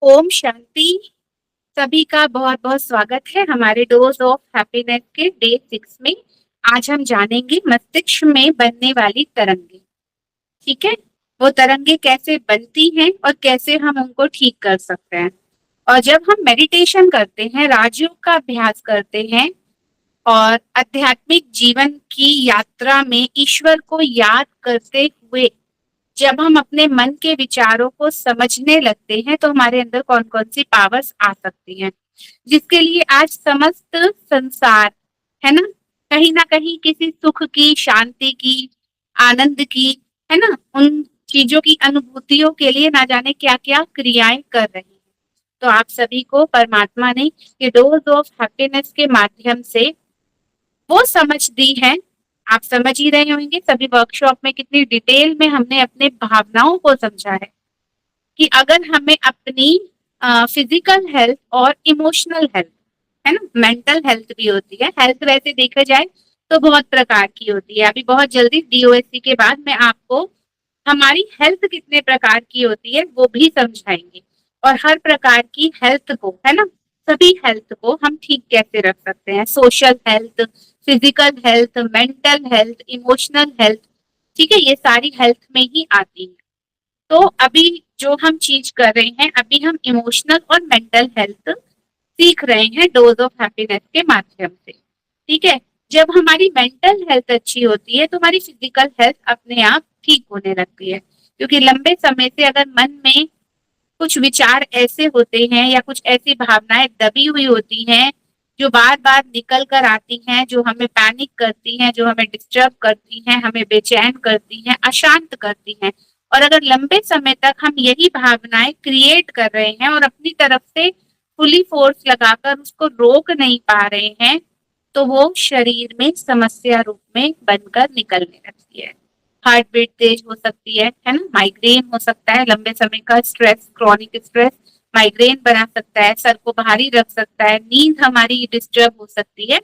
ओम शांति। सभी का बहुत बहुत स्वागत है हमारे डोज ऑफ हैप्पीनेस के डे 6 में। आज हम जानेंगे मस्तिष्क में बनने वाली तरंगे। ठीक है, वो तरंगे कैसे बनती हैं और कैसे हम उनको ठीक कर सकते हैं। और जब हम मेडिटेशन करते हैं, राजयोग का अभ्यास करते हैं और आध्यात्मिक जीवन की यात्रा में ईश्वर को याद करते हुए जब हम अपने मन के विचारों को समझने लगते हैं तो हमारे अंदर कौन कौन सी पावर्स आ सकती हैं, जिसके लिए आज समस्त संसार है ना कहीं किसी सुख की, शांति की, आनंद की, है ना, उन चीजों की अनुभूतियों के लिए ना जाने क्या क्या क्रियाएं कर रही है। तो आप सभी को परमात्मा ने ये डोज ऑफ हैप्पीनेस के माध्यम से वो समझ दी है। आप समझ ही रहे होंगे, सभी वर्कशॉप में कितनी डिटेल में हमने अपने भावनाओं को समझा है कि अगर हमें अपनी फिजिकल हेल्थ और इमोशनल हेल्थ, है ना, मेंटल हेल्थ भी होती है। हेल्थ वैसे देखा जाए तो बहुत प्रकार की होती है। अभी बहुत जल्दी डीओएससी के बाद मैं आपको हमारी हेल्थ कितने प्रकार की होती है वो भी समझाएंगे, और हर प्रकार की हेल्थ को, है ना, सभी हेल्थ को हम ठीक कैसे रख सकते हैं। Social health, physical health, mental health, emotional health, ठीक है, ये सारी हेल्थ में ही आती है। तो अभी जो हम चीज कर रहे हैं, अभी हम इमोशनल और मेंटल हेल्थ सीख रहे हैं डोज ऑफ हैप्पीनेस के माध्यम से। ठीक है, जब हमारी मेंटल हेल्थ अच्छी होती है तो हमारी फिजिकल हेल्थ अपने आप ठीक होने लगती है, क्योंकि लंबे समय से अगर मन में कुछ विचार ऐसे होते हैं या कुछ ऐसी भावनाएं दबी हुई होती हैं जो बार बार निकल कर आती हैं, जो हमें पैनिक करती हैं, जो हमें डिस्टर्ब करती हैं, हमें बेचैन करती हैं, अशांत करती हैं, और अगर लंबे समय तक हम यही भावनाएं क्रिएट कर रहे हैं और अपनी तरफ से फुली फोर्स लगाकर उसको रोक नहीं पा रहे हैं, तो वो शरीर में समस्या रूप में बनकर निकलने लगती है। हार्ट बीट तेज हो सकती है ना, माइग्रेन हो सकता है, लंबे समय का स्ट्रेस, क्रॉनिक स्ट्रेस माइग्रेन बना सकता है, सर को भारी रख सकता है, नींद हमारी डिस्टर्ब हो सकती है।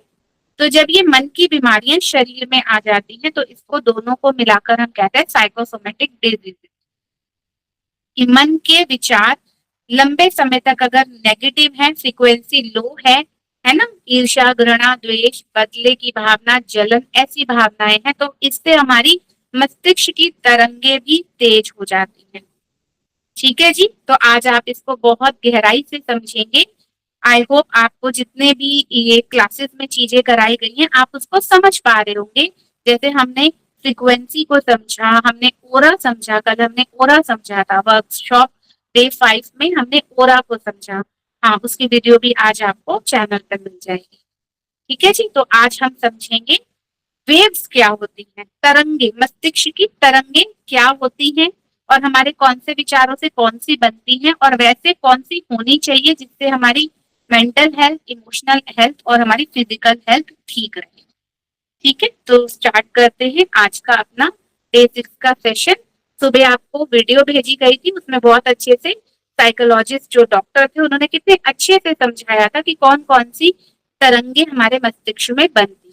तो जब ये मन की बीमारियां शरीर में आ जाती हैं तो इसको दोनों को मिलाकर हम कहते हैं साइकोसोमेटिक डिजीज। कि मन के विचार लंबे समय तक अगर नेगेटिव है, फ्रीक्वेंसी लो है ना, ईर्ष्या, घृणा, द्वेष, बदले की भावना, जलन, ऐसी भावनाएं हैं, तो इससे हमारी मस्तिष्क की तरंगे भी तेज हो जाती हैं। ठीक है जी, तो आज आप इसको बहुत गहराई से समझेंगे। आई होप आपको जितने भी ये क्लासेस में चीजें कराई गई हैं आप उसको समझ पा रहे होंगे। जैसे हमने फ्रीक्वेंसी को समझा, हमने ओरा समझा, कल हमने ओरा समझा था वर्कशॉप डे 5 में, हमने ओरा को समझा। हाँ, उसकी वीडियो भी आज आपको चैनल पर मिल जाएगी। ठीक है जी, तो आज हम समझेंगे वेव्स क्या होती हैं, तरंगे, मस्तिष्क की तरंगे क्या होती हैं, और हमारे कौन से विचारों से कौन सी बनती हैं, और वैसे कौन सी होनी चाहिए जिससे हमारी मेंटल हेल्थ, इमोशनल हेल्थ और हमारी फिजिकल हेल्थ ठीक रहे। ठीक है, तो स्टार्ट करते हैं आज का अपना डे 6 का सेशन। सुबह आपको वीडियो भेजी गई थी, उसमें बहुत अच्छे से साइकोलॉजिस्ट जो डॉक्टर थे उन्होंने कितने अच्छे से समझाया था कि कौन कौन सी तरंगे हमारे मस्तिष्क में बनती हैं।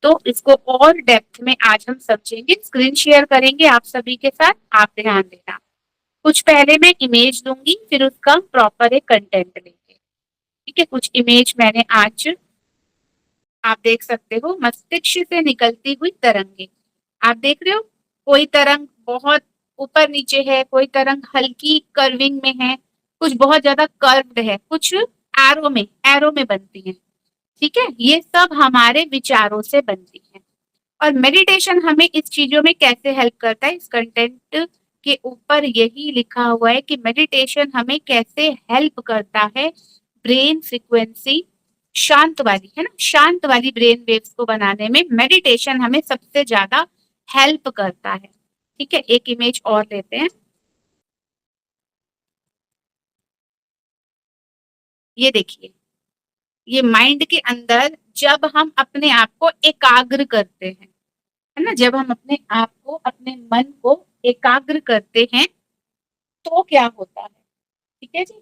तो इसको और डेप्थ में आज हम समझेंगे, स्क्रीन शेयर करेंगे आप सभी के साथ, आप ध्यान देना। कुछ पहले मैं इमेज दूंगी, फिर उसका प्रॉपर एक कंटेंट लेंगे। ठीक है, कुछ इमेज मैंने आज, आप देख सकते हो, मस्तिष्क से निकलती हुई तरंगे। आप देख रहे हो, कोई तरंग बहुत ऊपर नीचे है, कोई तरंग हल्की कर्विंग में है, कुछ बहुत ज्यादा कर्व्ड है, कुछ एरो में बनती है। ठीक है, ये सब हमारे विचारों से बनती है। और मेडिटेशन हमें इस चीजों में कैसे हेल्प करता है, इस कंटेंट के ऊपर यही लिखा हुआ है कि मेडिटेशन हमें कैसे हेल्प करता है ब्रेन फ्रीक्वेंसी शांत वाली, है ना, शांत वाली ब्रेन वेव्स को बनाने में मेडिटेशन हमें सबसे ज्यादा हेल्प करता है। ठीक है, एक इमेज और लेते हैं। ये देखिए, ये माइंड के अंदर जब हम अपने आप को एकाग्र करते हैं, है ना, जब हम अपने आप को, अपने मन को एकाग्र करते हैं तो क्या होता है। ठीक है जी,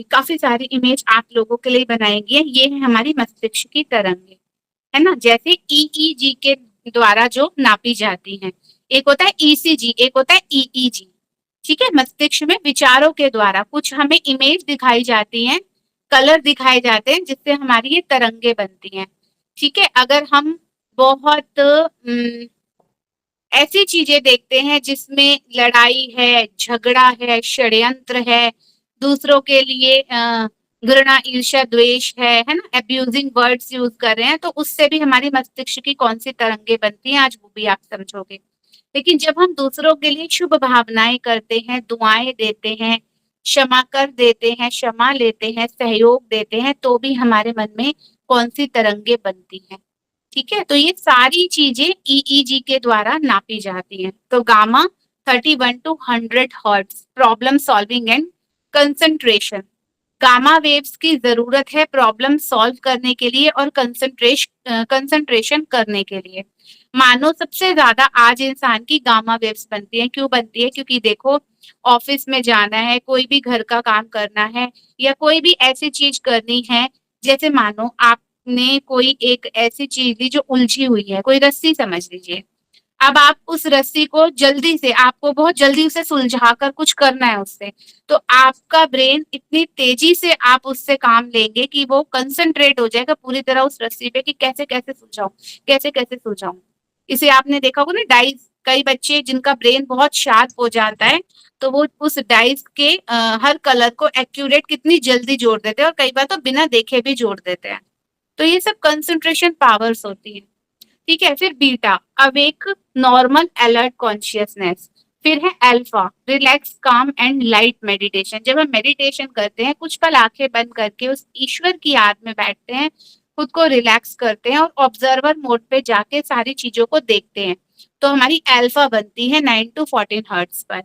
काफी सारी इमेज आप लोगों के लिए बनाई गई है। ये है हमारी मस्तिष्क की तरंगे, है ना, जैसे ईईजी के द्वारा जो नापी जाती हैं। एक होता है ईसीजी, एक होता है ईईजी। ठीक है, मस्तिष्क में विचारों के द्वारा कुछ हमें इमेज दिखाई जाती हैं, कलर दिखाए जाते हैं, जिससे हमारी ये तरंगे बनती हैं। ठीक है, अगर हम बहुत ऐसी चीजें देखते हैं जिसमें लड़ाई है, झगड़ा है, षड्यंत्र है, दूसरों के लिए घृणा, ईर्ष्या, द्वेष है ना, अब्यूजिंग वर्ड्स यूज कर रहे हैं, तो उससे भी हमारी मस्तिष्क की कौन सी तरंगे बनती हैं, आज वो भी आप समझोगे। लेकिन जब हम दूसरों के लिए शुभ भावनाएं करते हैं, दुआएं देते हैं, क्षमा कर देते हैं, क्षमा लेते हैं, सहयोग देते हैं, तो भी हमारे मन में कौन सी तरंगे बनती हैं। ठीक है, तो ये सारी चीजें ईईजी के द्वारा नापी जाती हैं। तो gamma 31 to 100 hertz, problem solving and concentration. Gamma waves की जरूरत है प्रॉब्लम सॉल्व करने के लिए और कंसंट्रेशन करने के लिए। मानो सबसे ज्यादा आज इंसान की गामा वेव्स बनती है। क्यों बनती है? क्योंकि देखो, ऑफिस में जाना है, कोई भी घर का काम करना है, या कोई भी ऐसी चीज करनी है, जैसे मानो आपने कोई एक ऐसी चीज ली जो उलझी हुई है, कोई रस्सी समझ लीजिए। अब आप उस रस्सी को जल्दी से, आपको बहुत जल्दी उसे सुलझा कर कुछ करना है उससे, तो आपका ब्रेन इतनी तेजी से आप उससे काम लेंगे कि वो कंसंट्रेट हो जाएगा पूरी तरह उस रस्सी पे कि कैसे कैसे सुलझाऊं, कैसे कैसे सुलझाऊं। इसे आपने देखा होगा ना, डाइस, कई बच्चे जिनका ब्रेन बहुत शार्प हो जाता है, तो वो उस डाइस के हर कलर को एक्यूरेट कितनी जल्दी जोड़ देते हैं, और कई बार तो बिना देखे भी जोड़ देते हैं। तो ये सब कंसंट्रेशन पावर्स होती है। ठीक है, फिर beta, awake, normal, alert consciousness. फिर है अल्फा, रिलैक्स, काम एंड लाइट मेडिटेशन। जब हम मेडिटेशन करते हैं, कुछ पल आंखें बंद करके उस ईश्वर की याद में बैठते हैं, खुद को रिलैक्स करते हैं और ऑब्जर्वर मोड पे जाके सारी चीजों को देखते हैं, तो हमारी अल्फा बनती है 9 टू 14 हर्ट्ज पर।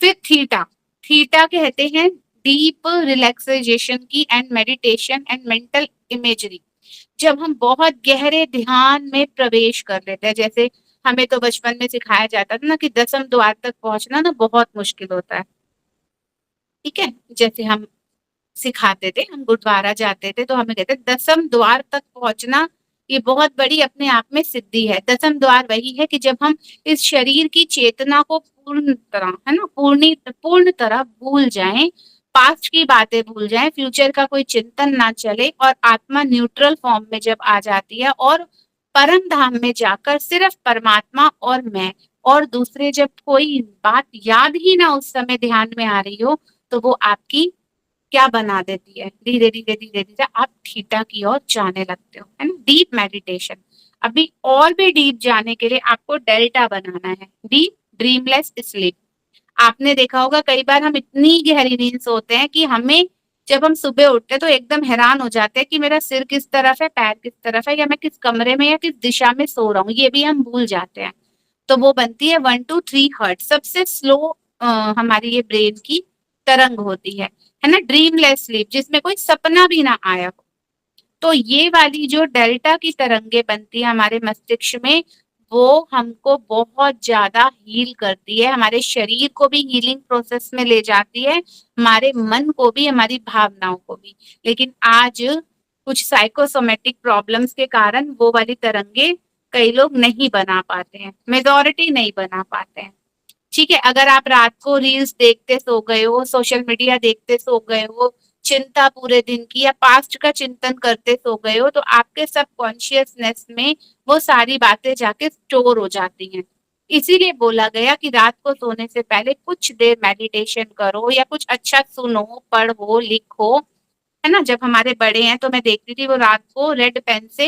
फिर थीटा, थीटा कहते हैं डीप रिलैक्सेशन की and meditation and mental imagery. जब हम बहुत गहरे ध्यान में प्रवेश कर लेते हैं, जैसे हमें तो बचपन में सिखाया जाता था ना कि दसम द्वार तक पहुंचना ना बहुत मुश्किल होता है। ठीक है, जैसे हम सिखाते थे, हम गुरुद्वारा जाते थे तो हमें कहते दसम द्वार तक पहुंचना ये बहुत बड़ी अपने आप में सिद्धि है। दसम द्वार वही है कि जब हम इस शरीर की चेतना को पूर्ण तरह, है ना, पूर्ण तरह भूल जाएं, पास्ट की बातें भूल जाएं, फ्यूचर का कोई चिंतन ना चले, और आत्मा न्यूट्रल फॉर्म में जब आ जाती है और परम धाम में जाकर सिर्फ परमात्मा और मैं, और दूसरे जब कोई बात याद ही ना उस समय ध्यान में आ रही हो, तो वो आपकी क्या बना देती है, धीरे धीरे धीरे धीरे आप थीटा की ओर जाने लगते हो, है ना, डीप मेडिटेशन। अभी और भी डीप जाने के लिए आपको डेल्टा बनाना है, डीप ड्रीमलेस स्लीप। आपने देखा होगा कई बार हम इतनी गहरी नींद सोते हैं कि हमें, जब हम सुबह उठते हैं तो एकदम हैरान हो जाते हैं कि मेरा सिर किस तरफ है, पैर किस तरफ है, या मैं किस कमरे में या किस दिशा में सो रहा हूँ, ये भी हम भूल जाते हैं। तो वो बनती है 1 to 3 हर्ट, सबसे स्लो हमारी ये ब्रेन की तरंग होती है ना, ड्रीमलेस स्लीप, जिसमें कोई सपना भी ना आया हो। तो ये वाली जो डेल्टा की तरंगे बनती है हमारे मस्तिष्क में, वो हमको बहुत ज्यादा हील करती है, हमारे शरीर को भी हीलिंग प्रोसेस में ले जाती है, हमारे मन को भी, हमारी भावनाओं को भी। लेकिन आज कुछ साइकोसोमेटिक प्रॉब्लम्स के कारण वो वाली तरंगे कई लोग नहीं बना पाते हैं, मेजॉरिटी नहीं बना पाते हैं। ठीक है, अगर आप रात को रील्स देखते सो गए हो, सोशल मीडिया देखते सो गए हो, चिंता पूरे दिन की या पास्ट का चिंतन करते सो गए हो, तो आपके सबकॉन्शियसनेस में वो सारी बातें जाके स्टोर हो जाती हैं। इसीलिए बोला गया कि रात को सोने से पहले कुछ देर मेडिटेशन करो, या कुछ अच्छा सुनो, पढ़ो, लिखो, है ना। जब हमारे बड़े हैं तो मैं देखती थी वो रात को रेड पेन से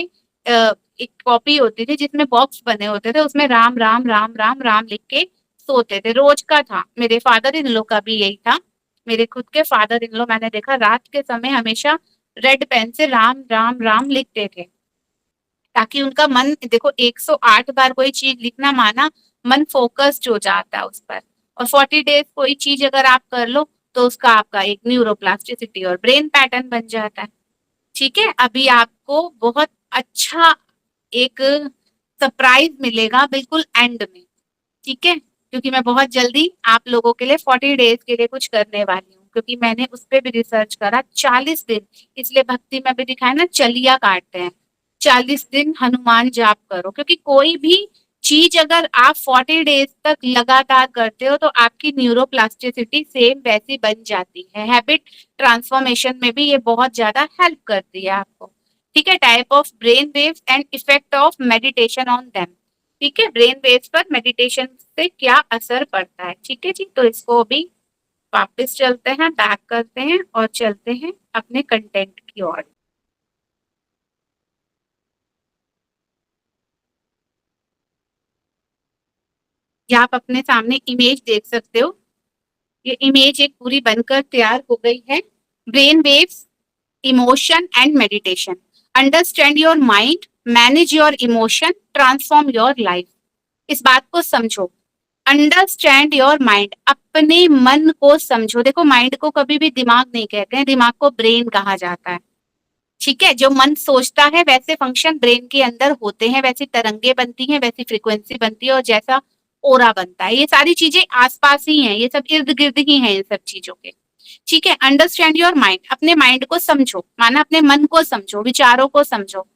एक कॉपी होती थी जिसमें बॉक्स बने होते थे, उसमें राम राम राम राम राम लिख के सोते थे, रोज का था। मेरे फादर इन लो का भी यही था, मेरे खुद के फादर इन लो, मैंने देखा रात के समय हमेशा रेड पेन से राम राम राम लिखते थे, ताकि उनका मन, देखो 108 बार कोई चीज लिखना माना मन फोकस्ड हो जाता है उस पर, और 40 डेज कोई चीज अगर आप कर लो तो उसका आपका एक न्यूरोप्लास्टिसिटी और ब्रेन पैटर्न बन जाता है। ठीक है, अभी आपको बहुत अच्छा एक सरप्राइज मिलेगा बिल्कुल एंड में। ठीक है, क्योंकि मैं बहुत जल्दी आप लोगों के लिए 40 डेज के लिए कुछ करने वाली हूँ, क्योंकि मैंने उस पर भी रिसर्च करा, 40 दिन। इसलिए भक्ति में भी दिखाया ना, चलिया काटते हैं, 40 दिन हनुमान जाप करो, क्योंकि कोई भी चीज अगर आप 40 डेज तक लगातार करते हो तो आपकी न्यूरोप्लास्टिसिटी सेम वैसी बन जाती है। हैबिट ट्रांसफॉर्मेशन में भी ये बहुत ज्यादा हेल्प करती है आपको। ठीक है, type of brain waves and effect of meditation on them. ठीक है, ब्रेन वेव्स पर मेडिटेशन से क्या असर पड़ता है। ठीक है जी, तो इसको भी वापस चलते हैं, बैक करते हैं और चलते हैं अपने कंटेंट की ओर। यहाँ आप अपने सामने इमेज देख सकते हो। ये इमेज एक पूरी बनकर तैयार हो गई है। Brain waves, emotion and meditation. Understand your mind, manage your emotion, transform your life. इस बात को समझो। अंडरस्टैंड योर माइंड, अपने मन को समझो। देखो, माइंड को कभी भी दिमाग नहीं कहते हैं, दिमाग को ब्रेन कहा जाता है। ठीक है, जो मन सोचता है वैसे फंक्शन ब्रेन के अंदर होते हैं, वैसी तरंगे बनती हैं, वैसी फ्रीक्वेंसी बनती है और जैसा ओरा बनता है। ये सारी चीजें आसपास ही हैं, ये सब इर्द गिर्द ही हैं इन सब चीजों के। ठीक है, अंडरस्टैंड योर माइंड, अपने माइंड को समझो, माना अपने मन को समझो, विचारों को समझो।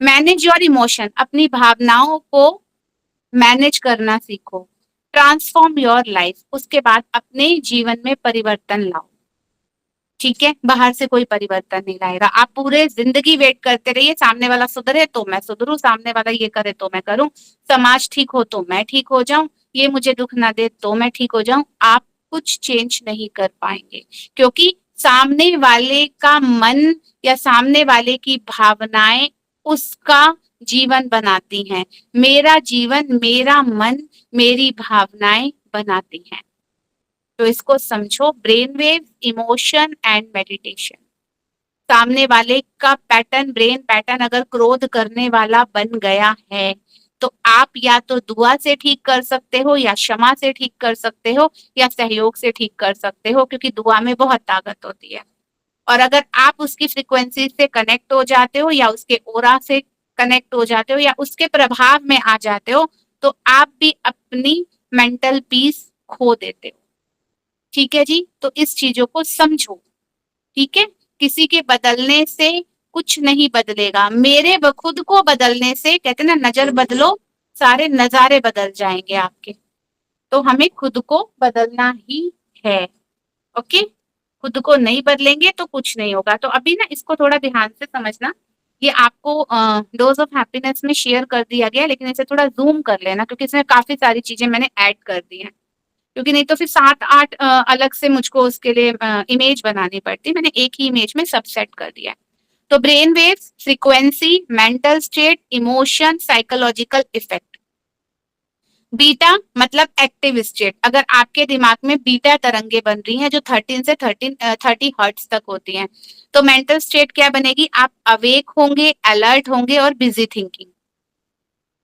मैनेज योर इमोशन, अपनी भावनाओं को मैनेज करना सीखो। ट्रांसफॉर्म योर लाइफ, उसके बाद अपने जीवन में परिवर्तन लाओ। ठीक है, बाहर से कोई परिवर्तन नहीं लाएगा। आप पूरे जिंदगी वेट करते रहिए, सामने वाला सुधरे तो मैं सुधरूं, सामने वाला ये करे तो मैं करूं, समाज ठीक हो तो मैं ठीक हो जाऊं, ये मुझे दुख ना दे तो मैं ठीक हो जाऊं। आप कुछ चेंज नहीं कर पाएंगे, क्योंकि सामने वाले का मन या सामने वाले की भावनाएं उसका जीवन बनाती हैं। मेरा जीवन, मेरा मन, मेरी भावनाएं बनाती हैं। तो इसको समझो, brain wave, emotion and meditation. सामने वाले का पैटर्न, ब्रेन पैटर्न अगर क्रोध करने वाला बन गया है तो आप या तो दुआ से ठीक कर सकते हो, या क्षमा से ठीक कर सकते हो, या सहयोग से ठीक कर सकते हो, क्योंकि दुआ में बहुत ताकत होती है। और अगर आप उसकी फ्रिक्वेंसी से कनेक्ट हो जाते हो, या उसके ओरा से कनेक्ट हो जाते हो, या उसके प्रभाव में आ जाते हो, तो आप भी अपनी मेंटल पीस खो देते हो। ठीक है जी, तो इस चीजों को समझो। ठीक है, किसी के बदलने से कुछ नहीं बदलेगा, मेरे खुद को बदलने से, कहते ना, नजर बदलो सारे नजारे बदल जाएंगे आपके। तो हमें खुद को बदलना ही है। ओके, खुद को नहीं बदलेंगे तो कुछ नहीं होगा। तो अभी ना इसको थोड़ा ध्यान से समझना। ये आपको डोज ऑफ हैप्पीनेस में शेयर कर दिया गया, लेकिन इसे थोड़ा जूम कर लेना, क्योंकि इसमें काफी सारी चीजें मैंने ऐड कर दी हैं। क्योंकि नहीं तो फिर 7-8 अलग से मुझको उसके लिए इमेज बनानी पड़ती। मैंने एक ही इमेज में सब सेट कर दिया है। तो brain waves, frequency, mental state, emotion, psychological effect. Beta मतलब एक्टिव स्टेट, अगर आपके दिमाग में बीटा तरंगे बन रही हैं जो 30 हर्ट्ज तक होती हैं, तो मेंटल स्टेट क्या बनेगी, आप अवेक होंगे, अलर्ट होंगे और बिजी थिंकिंग।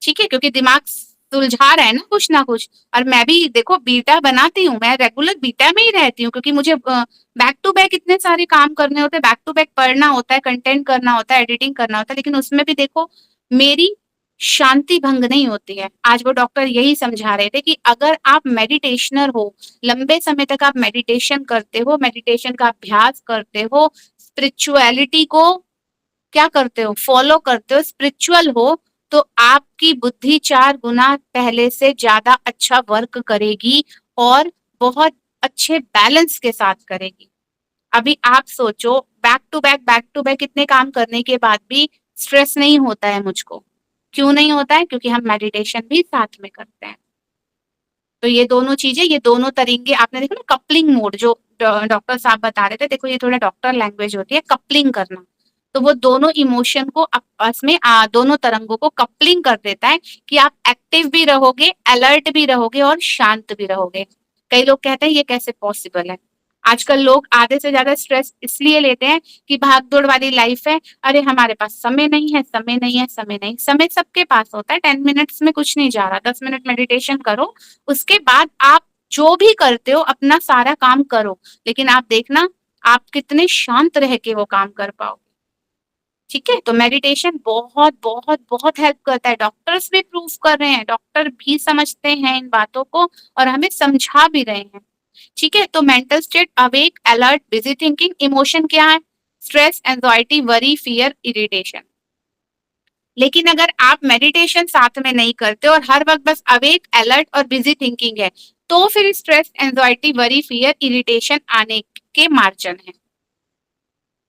ठीक है, क्योंकि दिमाग सुलझा रहा है ना कुछ। और मैं भी देखो बीटा बनाती हूँ, मैं रेगुलर बीटा में ही रहती हूँ, क्योंकि मुझे बैक टू बैक इतने सारे काम करने होते हैं, बैक टू बैक पढ़ना होता है, कंटेंट करना होता है, एडिटिंग करना होता है, लेकिन उसमें भी देखो मेरी शांति भंग नहीं होती है। आज वो डॉक्टर यही समझा रहे थे कि अगर आप मेडिटेशनर हो, लंबे समय तक आप मेडिटेशन करते हो, मेडिटेशन का अभ्यास करते हो, स्पिरिचुअलिटी को क्या करते हो, फॉलो करते हो, स्पिरिचुअल हो, तो आपकी बुद्धि 4 गुना पहले से ज्यादा अच्छा वर्क करेगी और बहुत अच्छे बैलेंस के साथ करेगी। अभी आप सोचो, बैक टू बैक इतने काम करने के बाद भी स्ट्रेस नहीं होता है मुझको। क्यों नहीं होता है? क्योंकि हम मेडिटेशन भी साथ में करते हैं। तो ये दोनों चीजें, ये दोनों तरीके आपने देखा ना, कपलिंग मोड जो डॉक्टर साहब बता रहे थे, देखो ये थोड़ा डॉक्टर लैंग्वेज होती है, कपलिंग करना। तो वो दोनों इमोशन को आपस में दोनों तरंगों को कपलिंग कर देता है कि आप एक्टिव भी रहोगे, अलर्ट भी रहोगे और शांत भी रहोगे। कई लोग कहते हैं ये कैसे पॉसिबल है। आजकल लोग आधे से ज्यादा स्ट्रेस इसलिए लेते हैं कि भाग दौड़ वाली लाइफ है, अरे हमारे पास समय नहीं है, समय नहीं है, समय नहीं। समय सबके पास होता है, 10 मिनट्स में कुछ नहीं जा रहा। 10 मिनट मेडिटेशन करो, उसके बाद आप जो भी करते हो अपना सारा काम करो, लेकिन आप देखना आप कितने शांत रह के वो काम कर पाओ। ठीक है, तो मेडिटेशन बहुत बहुत बहुत हेल्प करता है। डॉक्टर्स भी प्रूव कर रहे हैं, डॉक्टर भी समझते हैं इन बातों को और हमें समझा भी रहे हैं। ठीक है, तो mental state, awake, alert, busy thinking. Emotion क्या है? Stress, anxiety, worry, fear, irritation. लेकिन अगर आप मेडिटेशन साथ में नहीं करते और हर वक्त बस अवेक, अलर्ट और बिजी थिंकिंग है, तो फिर stress, anxiety, worry, fear, irritation आने के मार्जिन है।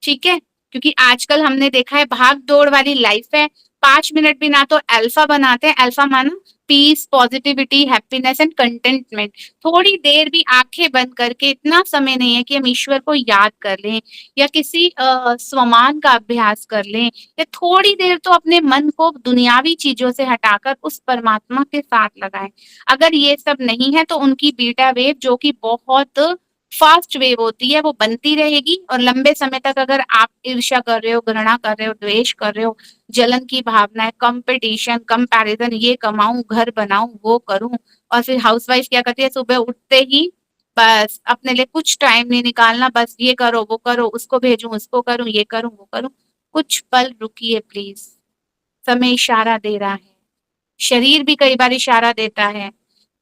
ठीक है, क्योंकि आजकल हमने देखा है भाग दौड़ वाली लाइफ है, 5 मिनट भी ना तो अल्फा बनाते हैं, अल्फा माना peace, positivity, happiness and contentment. थोड़ी देर भी आंखें बंद करके, इतना समय नहीं है कि हम ईश्वर को याद कर लें या किसी स्वमान का अभ्यास कर लें, या थोड़ी देर तो अपने मन को दुनियावी चीजों से हटाकर उस परमात्मा के साथ लगाएं। अगर ये सब नहीं है तो उनकी बीटा वेव, जो कि बहुत फास्ट वेव होती है, वो बनती रहेगी और लंबे समय तक अगर आप ईर्ष्या कर रहे हो, घृणा कर रहे हो, द्वेष कर रहे हो, जलन की भावनाएं, कंपटीशन, कंपैरिजन, ये कमाऊं, घर बनाऊं, वो करूं, और फिर हाउसवाइफ क्या करती है, सुबह उठते ही बस अपने लिए कुछ टाइम नहीं निकालना, बस ये करो, वो करो, उसको भेजूं, उसको करूं, ये करूं, वो करूं। कुछ पल रुकिए प्लीज, समय इशारा दे रहा है, शरीर भी कई बार इशारा देता है।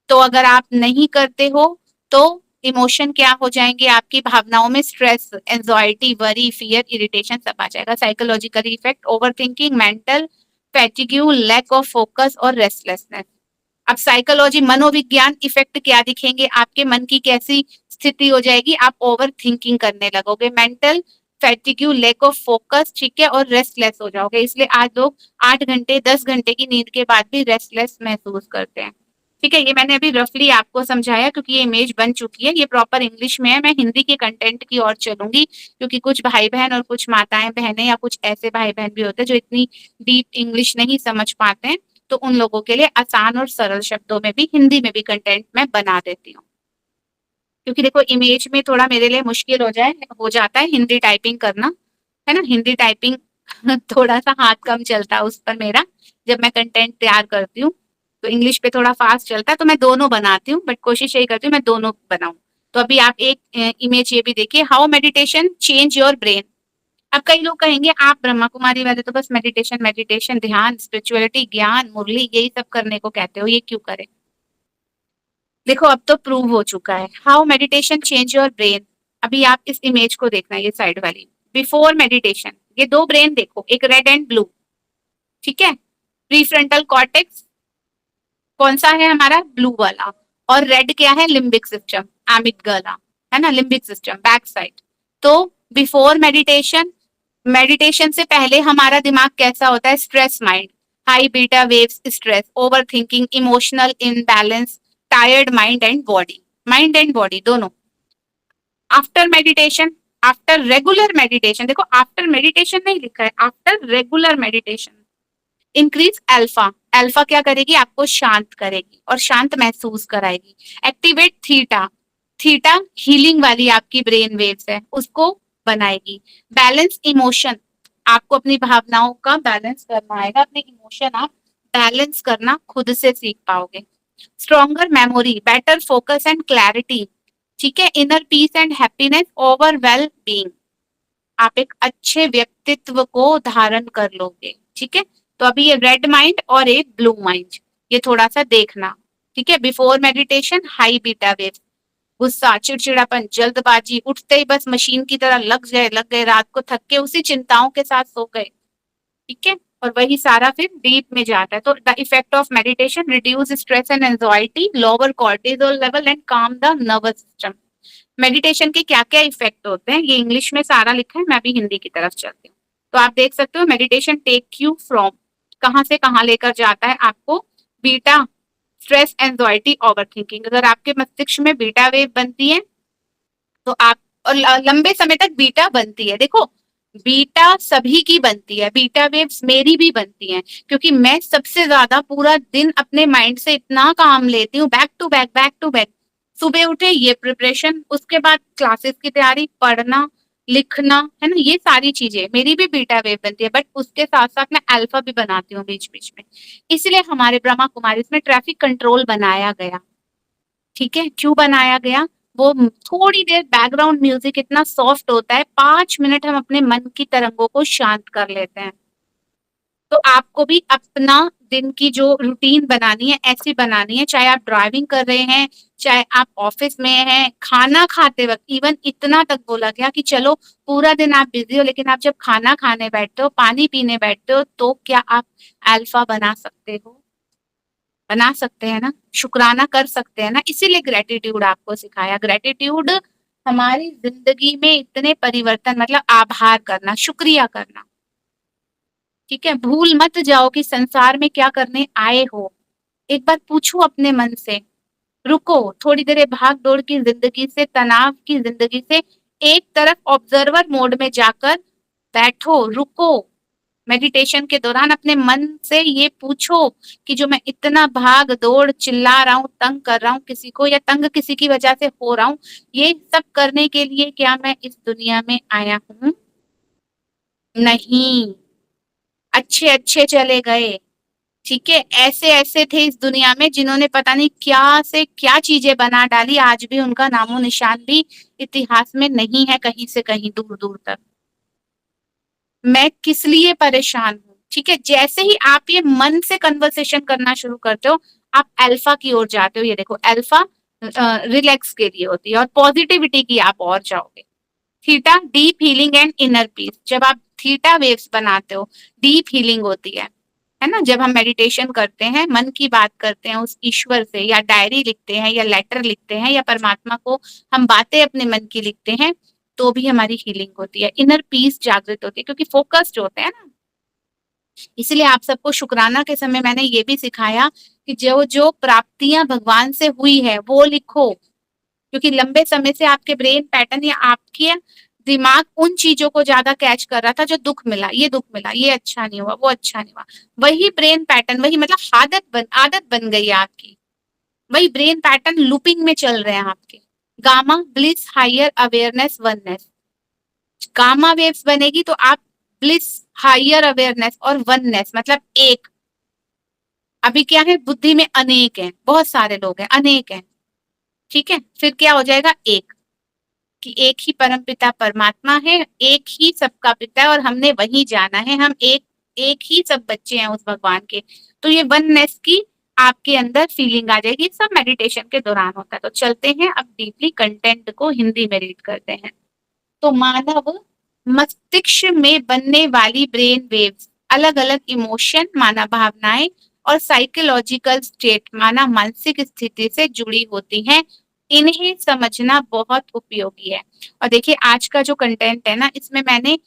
तो अगर आप नहीं करते हो तो इमोशन क्या हो जाएंगे, आपकी भावनाओं में stress, anxiety, worry, fear, irritation सब आ जाएगा। Psychological effect, over thinking, mental fatigue, lack of focus और रेस्टलेसनेस। अब साइकोलॉजी, मनोविज्ञान इफेक्ट क्या दिखेंगे, आपके मन की कैसी स्थिति हो जाएगी, आप ओवर थिंकिंग करने लगोगे, mental fatigue, lack of focus, ठीक है, और रेस्टलेस हो जाओगे। इसलिए आज लोग 8 घंटे 10 घंटे की नींद के बाद भी रेस्टलेस महसूस करते हैं। ठीक है, ये मैंने अभी रफली आपको समझाया क्योंकि ये इमेज बन चुकी है, ये प्रॉपर इंग्लिश में है। मैं हिंदी के कंटेंट की ओर चलूंगी क्योंकि कुछ भाई बहन और कुछ माताएं बहनें या कुछ ऐसे भाई बहन भी होते हैं जो इतनी डीप इंग्लिश नहीं समझ पाते हैं, तो उन लोगों के लिए आसान और सरल शब्दों में भी हिंदी में भी कंटेंट मैं बना देती हूँ। क्योंकि देखो इमेज में थोड़ा मेरे लिए मुश्किल हो जाता है हिंदी टाइपिंग करना, है ना, हिंदी टाइपिंग थोड़ा सा हाथ कम चलता है उस पर मेरा, जब मैं कंटेंट तैयार करती हूँ। तो इंग्लिश पे थोड़ा फास्ट चलता है, तो मैं दोनों बनाती हूँ, बट कोशिश यही करती हूँ मैं दोनों बनाऊं। तो अभी आप एक इमेज ये भी देखिए, how meditation change your brain. अब कई लोग कहेंगे आप ब्रह्मा कुमारी वाले तो बस मेडिटेशन मेडिटेशन, ध्यान, स्पिरिचुअलिटी, ज्ञान, मुरली, यही सब करने को कहते हो, ये क्यों करें। देखो अब तो प्रूव हो चुका है, how meditation change your brain. अभी आप इस इमेज को देखना, ये साइड वाली, बिफोर मेडिटेशन, ये दो ब्रेन देखो, एक रेड एंड ब्लू, ठीक है, प्रीफ्रंटल कॉर्टेक्स कौन सा है हमारा, ब्लू वाला, और रेड क्या है, लिम्बिक सिस्टम, एमिगडाला, है ना, लिम्बिक सिस्टम बैक साइड। तो बिफोर मेडिटेशन, मेडिटेशन से पहले हमारा दिमाग कैसा होता है, stress mind, high beta waves stress, over thinking, emotional imbalance, tired mind and body दोनों। After meditation, after regular meditation, देखो आफ्टर मेडिटेशन नहीं लिखा है, after regular meditation, increase alpha, alpha क्या करेगी, आपको शांत करेगी और शांत महसूस कराएगी। एक्टिवेट थीटा, थीटा हीलिंग वाली आपकी ब्रेन वेव्स है, उसको बनाएगी। बैलेंस इमोशन, आपको अपनी भावनाओं का बैलेंस करना आएगा, अपने इमोशन आप बैलेंस करना खुद से सीख पाओगे। Stronger memory, better focus and clarity, ठीक है, inner peace and happiness over well being, आप एक अच्छे व्यक्तित्व को धारण कर लोगे। ठीक है, तो अभी ये रेड माइंड और एक ब्लू माइंड, ये थोड़ा सा देखना। ठीक है, before meditation high beta wave, गुस्सा, चिड़चिड़ापन, जल्दबाजी, उठते ही बस मशीन की तरह लग गए, रात को थक के उसी चिंताओं के साथ सो गए। ठीक है, और वही सारा फिर डीप में जाता है। तो the effect of meditation, reduce stress and anxiety, lower cortisol level and काम द नर्वस सिस्टम। मेडिटेशन के क्या क्या इफेक्ट होते हैं, ये इंग्लिश में सारा लिखा है, मैं भी हिंदी की तरफ चलती हूँ। तो आप देख सकते हो मेडिटेशन टेक यू फ्रॉम, कहाँ से कहाँ लेकर जाता है आपको, beta stress, anxiety, over thinking. अगर आपके मस्तिष्क में बीटा वेव बनती है तो आप, और लंबे समय तक बीटा बनती है, देखो बीटा सभी की बनती है, बीटा वेव्स मेरी भी बनती हैं, क्योंकि मैं सबसे ज्यादा पूरा दिन अपने माइंड से इतना काम लेती हूँ, बैक टू बैक, सुबह उठे ये प्रिपरेशन, उसके बाद क्लासेस की तैयारी, पढ़ना, लिखना, है ना, ये सारी चीजें मेरी भी बीटा वेव बनती है, बट उसके साथ साथ मैं अल्फा भी बनाती हूँ बीच बीच में। इसलिए हमारे ब्रह्मा कुमारी में ट्रैफिक कंट्रोल बनाया गया। ठीक है, क्यों बनाया गया, वो थोड़ी देर बैकग्राउंड म्यूजिक इतना सॉफ्ट होता है, 5 मिनट हम अपने मन की तरंगों को शांत कर लेते हैं। तो आपको भी अपना दिन की जो रूटीन बनानी है ऐसी बनानी है, चाहे आप ड्राइविंग कर रहे हैं, चाहे आप ऑफिस में हैं, खाना खाते वक्त। इवन इतना तक बोला गया कि चलो पूरा दिन आप बिजी हो, लेकिन आप जब खाना खाने बैठते हो, पानी पीने बैठते हो, तो क्या आप अल्फा बना सकते हो? बना सकते हैं ना, शुक्राना कर सकते हैं ना। इसीलिए ग्रेटिट्यूड आपको सिखाया। ग्रेटिट्यूड हमारी जिंदगी में इतने परिवर्तन, मतलब आभार करना, शुक्रिया करना। ठीक है, भूल मत जाओ कि संसार में क्या करने आए हो। एक बार पूछो अपने मन से, रुको थोड़ी देर भाग दौड़ की जिंदगी से, तनाव की जिंदगी से एक तरफ ऑब्जर्वर मोड में जाकर बैठो, रुको। मेडिटेशन के दौरान अपने मन से ये पूछो कि जो मैं इतना भाग दौड़, चिल्ला रहा हूँ, तंग कर रहा हूँ किसी को, या तंग किसी की वजह से हो रहा हूँ, ये सब करने के लिए क्या मैं इस दुनिया में आया हूँ? नहीं। अच्छे अच्छे चले गए। ठीक है, ऐसे ऐसे थे इस दुनिया में जिन्होंने पता नहीं क्या से क्या चीजें बना डाली, आज भी उनका नामो निशान भी इतिहास में नहीं है, कहीं से कहीं दूर दूर तक। मैं किस लिए परेशान हूँ? ठीक है, जैसे ही आप ये मन से कन्वर्सेशन करना शुरू करते हो, आप अल्फा की ओर जाते हो। ये देखो, अल्फा रिलैक्स के लिए होती है, और पॉजिटिविटी की आप और जाओगे। Theta deep healing and inner peace. जब आप थीटा वेव्स बनाते हो, डीप हीलिंग होती है ना। जब हम मेडिटेशन करते हैं, मन की बात करते हैं उस ईश्वर से, या डायरी लिखते हैं, या लेटर लिखते हैं, या परमात्मा को हम बातें अपने मन की लिखते हैं, तो भी हमारी हीलिंग होती है, इनर पीस जागृत होती है, क्योंकि फोकस्ड होते हैं ना। इसलिए आप सबको शुक्राना के समय मैंने ये भी सिखाया कि जो जो प्राप्तियां भगवान से हुई है वो लिखो, क्योंकि लंबे समय से आपके ब्रेन पैटर्न या आपके दिमाग उन चीजों को ज्यादा कैच कर रहा था जो दुख मिला, ये दुख मिला, ये अच्छा नहीं हुआ, वो अच्छा नहीं हुआ। वही ब्रेन पैटर्न, वही मतलब आदत बन गई है आपकी। वही ब्रेन पैटर्न लूपिंग में चल रहे हैं आपके। Gamma bliss, higher awareness, oneness. Gamma waves बनेगी तो आप ब्लिस, हायर अवेयरनेस और वननेस, मतलब एक। अभी क्या है, बुद्धि में अनेक है, बहुत सारे लोग हैं, अनेक हैं। ठीक है, फिर क्या हो जाएगा, एक। कि एक ही परमपिता परमात्मा है, एक ही सबका पिता है, और हमने वही जाना है। हम एक एक ही सब बच्चे हैं उस भगवान के। तो ये वननेस की आपके अंदर फीलिंग आ जाएगी। सब मेडिटेशन के दौरान होता है। तो चलते हैं अब डीपली कंटेंट को हिंदी में रीड करते हैं। तो मानव मस्तिष्क में बनने वाली ब्रेन वेव्स अलग अलग इमोशन, माना भावनाएं, और साइकोलॉजिकल स्टेट, माना मानसिक स्थिति से जुड़ी होती हैं। इन्हें समझना बहुत उपयोगी है। और देखिए, आज का जो कंटेंट है ना, इसमें मैंने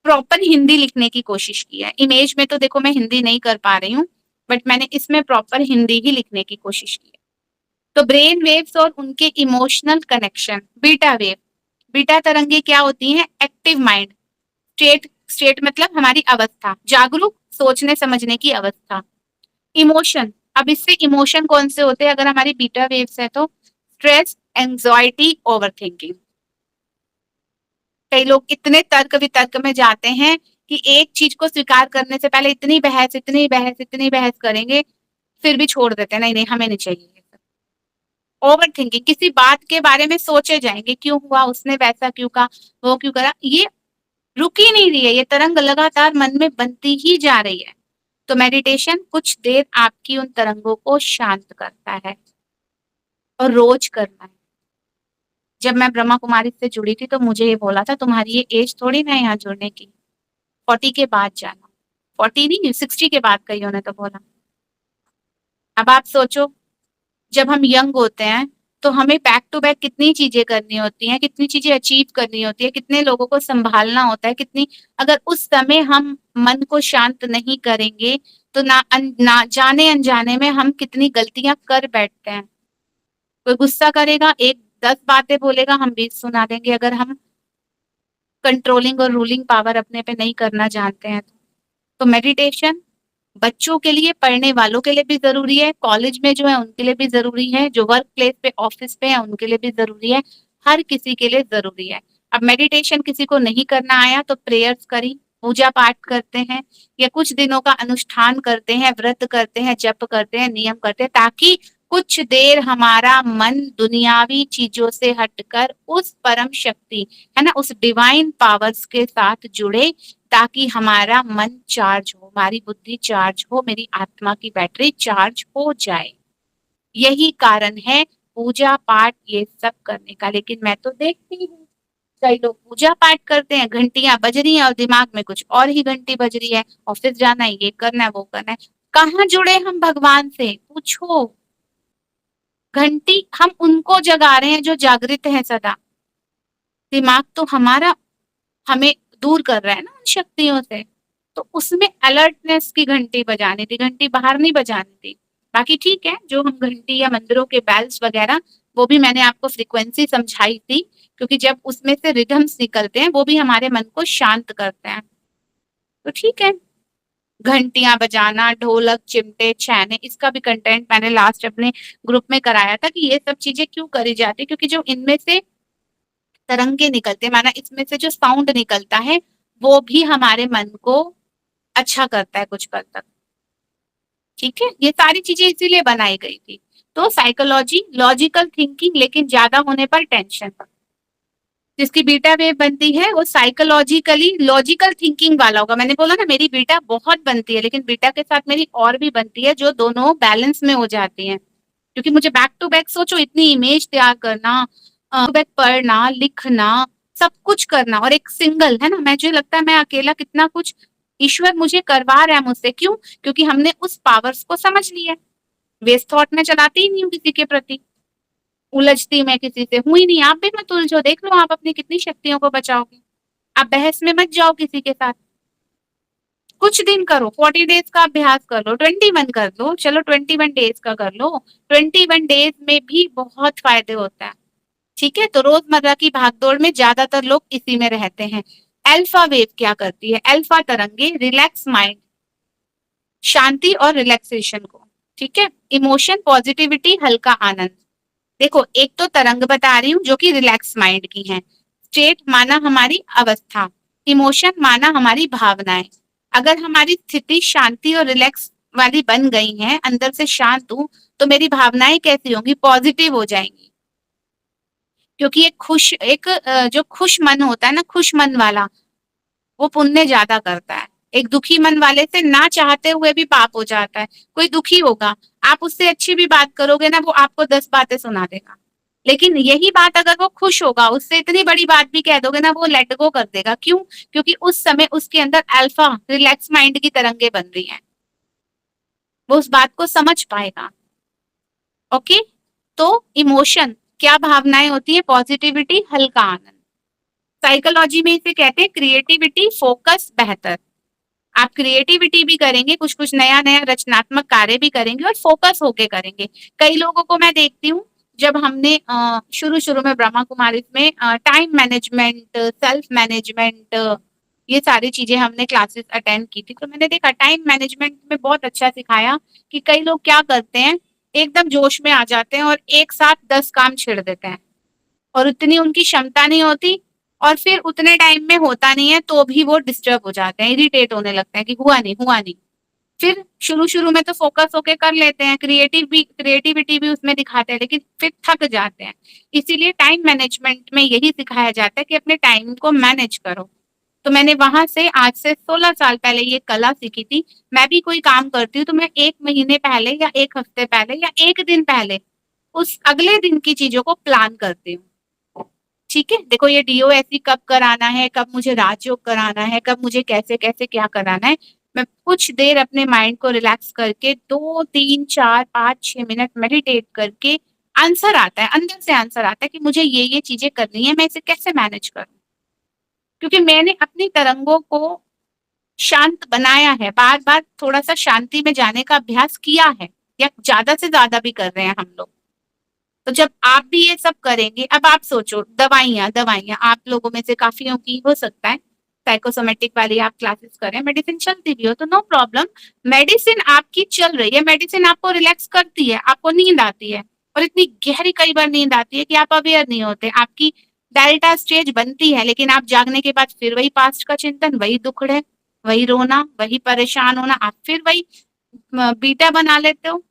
प्रॉपर हिंदी लिखने की कोशिश की है। इमेज में तो देखो मैं हिंदी नहीं कर पा रही हूँ, बट मैंने इसमें प्रॉपर हिंदी ही लिखने की कोशिश की है। तो ब्रेन वेव्स और उनके emotional connection. Beta wave, beta तरंगे क्या होती हैं? Active mind state. स्टेट मतलब हमारी अवस्था, जागरूक सोचने समझने की अवस्था। इमोशन, अब इससे इमोशन कौन से होते हैं अगर हमारी बीटा वेव्स है तो? Stress, anxiety, over thinking. कई लोग इतने तर्क वितर्क में जाते हैं कि एक चीज को स्वीकार करने से पहले इतनी बहस, इतनी बहस, इतनी बहस करेंगे, फिर भी छोड़ देते हैं, नहीं नहीं हमें नहीं चाहिए। ओवर थिंकिंग, किसी बात के बारे में सोचे जाएंगे, क्यों हुआ, उसने वैसा क्यों कहा, वो क्यों करा। ये रुक ही नहीं रही है, ये तरंग लगातार मन में बनती ही जा रही है। तो मेडिटेशन कुछ देर आपकी उन तरंगों को शांत करता है, और रोज करना है। जब मैं ब्रह्मा कुमारी से जुड़ी थी तो मुझे ये बोला था, तुम्हारी ये एज थोड़ी ना है यहाँ जुड़ने की, 40 के बाद जाना। 40 नहीं, 60 के बाद कही उन्होंने तो बोला। अब आप सोचो, जब हम यंग होते हैं तो हमें बैक टू बैक कितनी चीजें करनी होती हैं, कितनी चीजें अचीव करनी होती है, कितने लोगों को संभालना होता है, कितनी। अगर उस समय हम मन को शांत नहीं करेंगे तो ना जाने अनजाने में हम कितनी गलतियां कर बैठते हैं। कोई गुस्सा करेगा, एक 10 बातें बोलेगा, हम 20 सुना देंगे, अगर हम कंट्रोलिंग और रूलिंग पावर अपने पे नहीं करना जानते हैं तो मेडिटेशन बच्चों के लिए, पढ़ने वालों के लिए भी जरूरी है, कॉलेज में जो है उनके लिए भी जरूरी है, जो वर्क प्लेस पे, ऑफिस पे है उनके लिए भी जरूरी है, हर किसी के लिए जरूरी है। अब मेडिटेशन किसी को नहीं करना आया तो प्रेयर्स करी, पूजा पाठ करते हैं, या कुछ दिनों का अनुष्ठान करते हैं, व्रत करते हैं, जप करते हैं, नियम करते हैं, ताकि कुछ देर हमारा मन दुनियावी चीजों से हटकर उस परम शक्ति, है ना, उस डिवाइन पावर्स के साथ जुड़े, ताकि हमारा मन चार्ज हो, हमारी बुद्धि चार्ज हो, मेरी आत्मा की बैटरी चार्ज हो जाए। यही कारण है पूजा पाठ ये सब करने का। लेकिन मैं तो देखती हूँ कई लोग पूजा पाठ करते हैं, घंटियां बज रही हैं और दिमाग में कुछ और ही घंटी बज रही है, ऑफिस जाना है, ये करना है, वो करना है। कहाँ जुड़े हम भगवान से, पूछो। घंटी हम उनको जगा रहे हैं जो जागृत है सदा। दिमाग तो हमारा हमें दूर कर रहा है ना उन शक्तियों से। तो उसमें अलर्टनेस की घंटी बजानी थी, घंटी बाहर नहीं बजानी थी। बाकी ठीक है, जो हम घंटी या मंदिरों के बेल्स वगैरह, वो भी मैंने आपको फ्रीक्वेंसी समझाई थी, क्योंकि जब उसमें से रिदम्स निकलते हैं वो भी हमारे मन को शांत करते हैं। तो ठीक है, घंटियां बजाना, ढोलक, चिमटे, छैने, इसका भी कंटेंट मैंने लास्ट अपने ग्रुप में कराया था कि ये सब चीजें क्यों करी जाती है, क्योंकि जो इनमें से तरंगे निकलते हैं, माना इसमें से जो साउंड निकलता है, वो भी हमारे मन को अच्छा करता है कुछ पल तक। ठीक है, ये सारी चीजें इसीलिए बनाई गई थी। तो साइकोलॉजी, लॉजिकल थिंकिंग, लेकिन ज्यादा होने पर टेंशन। जिसकी बीटा वेव बनती है वो साइकोलॉजिकली लॉजिकल थिंकिंग वाला होगा। मैंने बोला ना मेरी बीटा बहुत बनती है, लेकिन बीटा के साथ मेरी और भी बनती है जो दोनों बैलेंस में हो जाती हैं। क्योंकि मुझे बैक टू बैक सोचो, इतनी इमेज तैयार करना, बैक पढ़ना, लिखना, सब कुछ करना, और एक सिंगल, है ना, मुझे लगता है मैं अकेला कितना कुछ ईश्वर मुझे करवा रहा है मुझसे। क्यों? क्योंकि हमने उस पावर्स को समझ लिया। वेस्ट थॉट में चलाती ही नहीं हूँ किसी के प्रति, उलझती मैं किसी से हुई नहीं। आप भी मत उलझो, देख लो आप अपनी कितनी शक्तियों को बचाओगे। आप बहस में मत जाओ किसी के साथ। कुछ दिन करो, 40 डेज का अभ्यास कर लो, 21 कर लो, चलो 21 डेज का कर लो। 21 डेज में भी बहुत फायदे होता है। ठीक है, तो रोजमर्रा की भागदौड़ में ज्यादातर लोग इसी में रहते हैं। अल्फा वेव क्या करती है? अल्फा तरंगे रिलैक्स माइंड, शांति और रिलैक्सेशन को। ठीक है, इमोशन पॉजिटिविटी, हल्का आनंद। देखो, एक तो तरंग बता रही हूँ जो कि रिलैक्स माइंड की है। स्टेट माना हमारी अवस्था, इमोशन माना हमारी भावनाएं। अगर हमारी स्थिति शांति और रिलैक्स वाली बन गई है, अंदर से शांत हूं, तो मेरी भावनाएं कैसी होंगी? पॉजिटिव हो जाएंगी। क्योंकि जो खुश मन होता है ना, खुश मन वाला, वो पुण्य ज्यादा करता है। एक दुखी मन वाले से ना चाहते हुए भी पाप हो जाता है। कोई दुखी होगा, आप उससे अच्छी भी बात करोगे ना, वो आपको 10 बातें सुना देगा। लेकिन यही बात अगर वो खुश होगा, उससे इतनी बड़ी बात भी कह दोगे ना, वो लेट गो कर देगा। क्यों? क्योंकि उस समय उसके अंदर अल्फा रिलैक्स माइंड की तरंगे बन रही हैं, वो उस बात को समझ पाएगा। ओके, तो इमोशन क्या भावनाएं होती है? पॉजिटिविटी, हल्का आनंद। साइकोलॉजी में इसे कहते हैं क्रिएटिविटी, फोकस, बेहतर। आप क्रिएटिविटी भी करेंगे, कुछ कुछ नया नया रचनात्मक कार्य भी करेंगे और फोकस होके करेंगे। कई लोगों को मैं देखती हूँ, जब हमने शुरू शुरू में ब्रह्मा कुमारी में टाइम मैनेजमेंट, सेल्फ मैनेजमेंट, ये सारी चीजें हमने क्लासेस अटेंड की थी, तो मैंने देखा टाइम मैनेजमेंट में बहुत अच्छा सिखाया कि कई लोग क्या करते हैं, एकदम जोश में आ जाते हैं और एक साथ 10 काम छेड़ देते हैं, और उतनी उनकी क्षमता नहीं होती, और फिर उतने टाइम में होता नहीं है, तो भी वो डिस्टर्ब हो जाते हैं, इरिटेट होने लगते हैं कि हुआ नहीं हुआ नहीं। फिर शुरू शुरू में तो फोकस होके कर लेते हैं, क्रिएटिविटी भी उसमें दिखाते हैं, लेकिन फिर थक जाते हैं। इसीलिए टाइम मैनेजमेंट में यही सिखाया जाता है कि अपने टाइम को मैनेज करो। तो मैंने वहां से आज से 16 साल पहले ये कला सीखी थी। मैं भी कोई काम करती हूँ तो मैं 1 महीने पहले या 1 हफ्ते पहले या 1 दिन पहले उस अगले दिन की चीजों को प्लान करती हूँ। ठीक है, देखो ये डीओएससी कब कराना है, कब मुझे राजयोग कराना है, कब मुझे कैसे कैसे क्या कराना है, मैं कुछ देर अपने माइंड को रिलैक्स करके 2 3 4 5 6 मिनट मेडिटेट करके आंसर आता है, अंदर से आंसर आता है कि मुझे ये चीजें करनी है, मैं इसे कैसे मैनेज करूं। क्योंकि मैंने अपनी तरंगों को शांत बनाया है, बार बार थोड़ा सा शांति में जाने का अभ्यास किया है, या ज्यादा से ज्यादा भी कर रहे हैं हम लोग। तो जब आप भी ये सब करेंगे, अब आप सोचो, दवाइयां दवाइयां आप लोगों में से काफियों की हो सकता है साइकोसोमेटिक वाली आप क्लासेस करें, मेडिसिन चलती भी हो तो नो प्रॉब्लम। मेडिसिन आपकी चल रही है, मेडिसिन आपको रिलैक्स करती है, आपको नींद आती है, और इतनी गहरी कई बार नींद आती है कि आप अवेयर नहीं होते। आपकी डेल्टा स्टेज बनती है, लेकिन आप जागने के बाद फिर वही पास्ट का चिंतन, वही दुखड़े, वही रोना, वही परेशान होना, आप फिर वही बीटा बना लेते हो।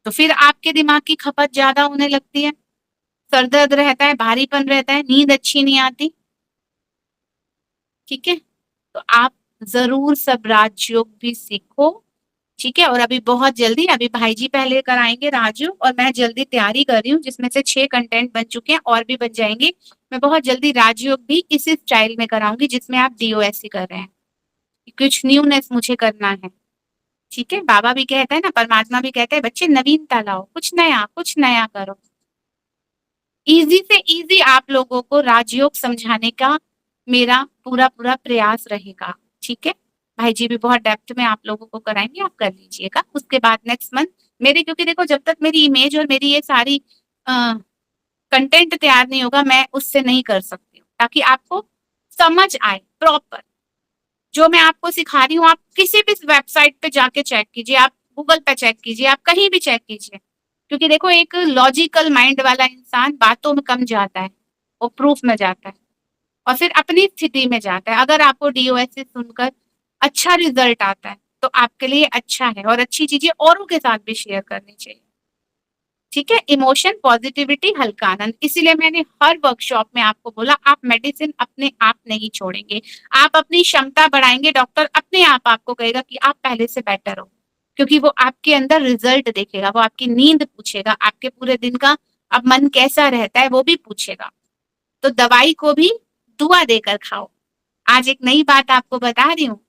तो फिर आपके दिमाग की खपत ज्यादा होने लगती है, सर दर्द रहता है, भारीपन रहता है, नींद अच्छी नहीं आती। ठीक है, तो आप जरूर सब राजयोग भी सीखो। ठीक है, और अभी बहुत जल्दी, अभी भाई जी पहले कराएंगे राजयोग, और मैं जल्दी तैयारी कर रही हूँ, जिसमें से 6 कंटेंट बन चुके हैं और भी बन जाएंगे। मैं बहुत जल्दी राजयोग भी इसी स्टाइल में कराऊंगी जिसमें आप डीओएससी कर रहे हैं। कुछ न्यूनेस मुझे करना है। ठीक है, बाबा भी कहते हैं ना, परमात्मा भी कहते हैं, बच्चे नवीनता लाओ, कुछ नया करो। इजी से इजी आप लोगों को राजयोग समझाने का मेरा पूरा पूरा प्रयास रहेगा। ठीक है, भाई जी भी बहुत डेप्थ में आप लोगों को कराएंगे, आप कर लीजिएगा। उसके बाद नेक्स्ट मंथ मेरे, क्योंकि देखो जब तक मेरी इमेज और मेरी ये सारी कंटेंट तैयार नहीं होगा, मैं उससे नहीं कर सकती हूँ, ताकि आपको समझ आए प्रॉपर। जो मैं आपको सिखा रही हूँ, आप किसी भी वेबसाइट पे जाके चेक कीजिए, आप गूगल पे चेक कीजिए, आप कहीं भी चेक कीजिए। क्योंकि देखो एक लॉजिकल माइंड वाला इंसान बातों में कम जाता है, वो प्रूफ में जाता है, और फिर अपनी स्थिति में जाता है। अगर आपको डीओएससी सुनकर अच्छा रिजल्ट आता है तो आपके लिए अच्छा है, और अच्छी चीजें औरों के साथ भी शेयर करनी चाहिए। ठीक है, इमोशन, पॉजिटिविटी, हल्का आनंद। इसीलिए मैंने हर वर्कशॉप में आपको बोला, आप मेडिसिन अपने आप नहीं छोड़ेंगे, आप अपनी क्षमता बढ़ाएंगे, डॉक्टर अपने आप आपको कहेगा कि आप पहले से बेटर हो। क्योंकि वो आपके अंदर रिजल्ट देखेगा, वो आपकी नींद पूछेगा, आपके पूरे दिन का अब मन कैसा रहता है वो भी पूछेगा। तो दवाई को भी दुआ देकर खाओ। आज एक नई बात आपको बता रही हूँ,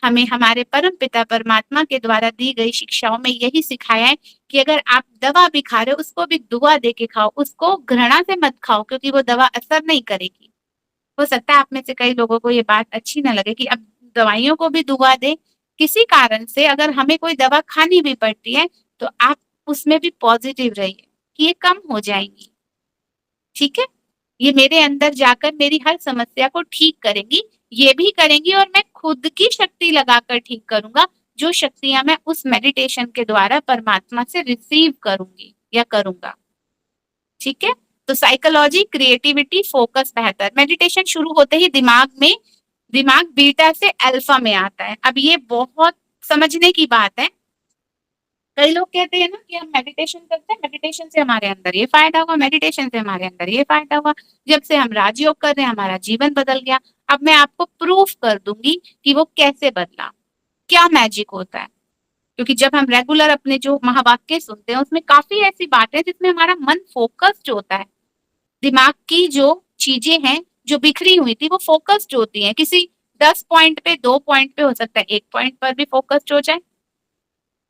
हमें हमारे परम पिता परमात्मा के द्वारा दी गई शिक्षाओं में यही सिखाया है कि अगर आप दवा भी खा रहे हो, उसको भी दुआ दे के खाओ, उसको घृणा से मत खाओ, क्योंकि वो दवा असर नहीं करेगी। हो सकता है आप में से कई लोगों को ये बात अच्छी ना लगे कि अब दवाइयों को भी दुआ दे। किसी कारण से अगर हमें कोई दवा खानी भी पड़ती है तो आप उसमें भी पॉजिटिव रहिए कि ये कम हो जाएंगी। ठीक है, ये मेरे अंदर जाकर मेरी हर समस्या को ठीक करेंगी, ये भी करेंगी, और मैं खुद की शक्ति लगाकर ठीक करूंगा, जो शक्तियां मैं उस मेडिटेशन के द्वारा परमात्मा से रिसीव करूंगी या करूंगा। ठीक है, तो साइकोलॉजी, क्रिएटिविटी, फोकस बेहतर। मेडिटेशन शुरू होते ही दिमाग बीटा से अल्फा में आता है। अब ये बहुत समझने की बात है। कई लोग कहते हैं ना कि हम मेडिटेशन करते हैं, मेडिटेशन से हमारे अंदर ये फायदा हुआ, मेडिटेशन से हमारे अंदर ये फायदा हुआ, जब से हम राजयोग कर रहे हैं हमारा जीवन बदल गया। अब मैं आपको प्रूफ कर दूंगी कि वो कैसे बदला, क्या मैजिक होता है। क्योंकि जब हम रेगुलर अपने जो महावाक्य सुनते हैं उसमें काफी ऐसी बातें जिसमें हमारा मन फोकस्ड होता है। दिमाग की जो चीजें हैं जो बिखरी हुई थी वो फोकस्ड होती हैं। किसी 10 पॉइंट पे, 2 पॉइंट पे, हो सकता है 1 पॉइंट पर भी फोकस्ड हो जाए।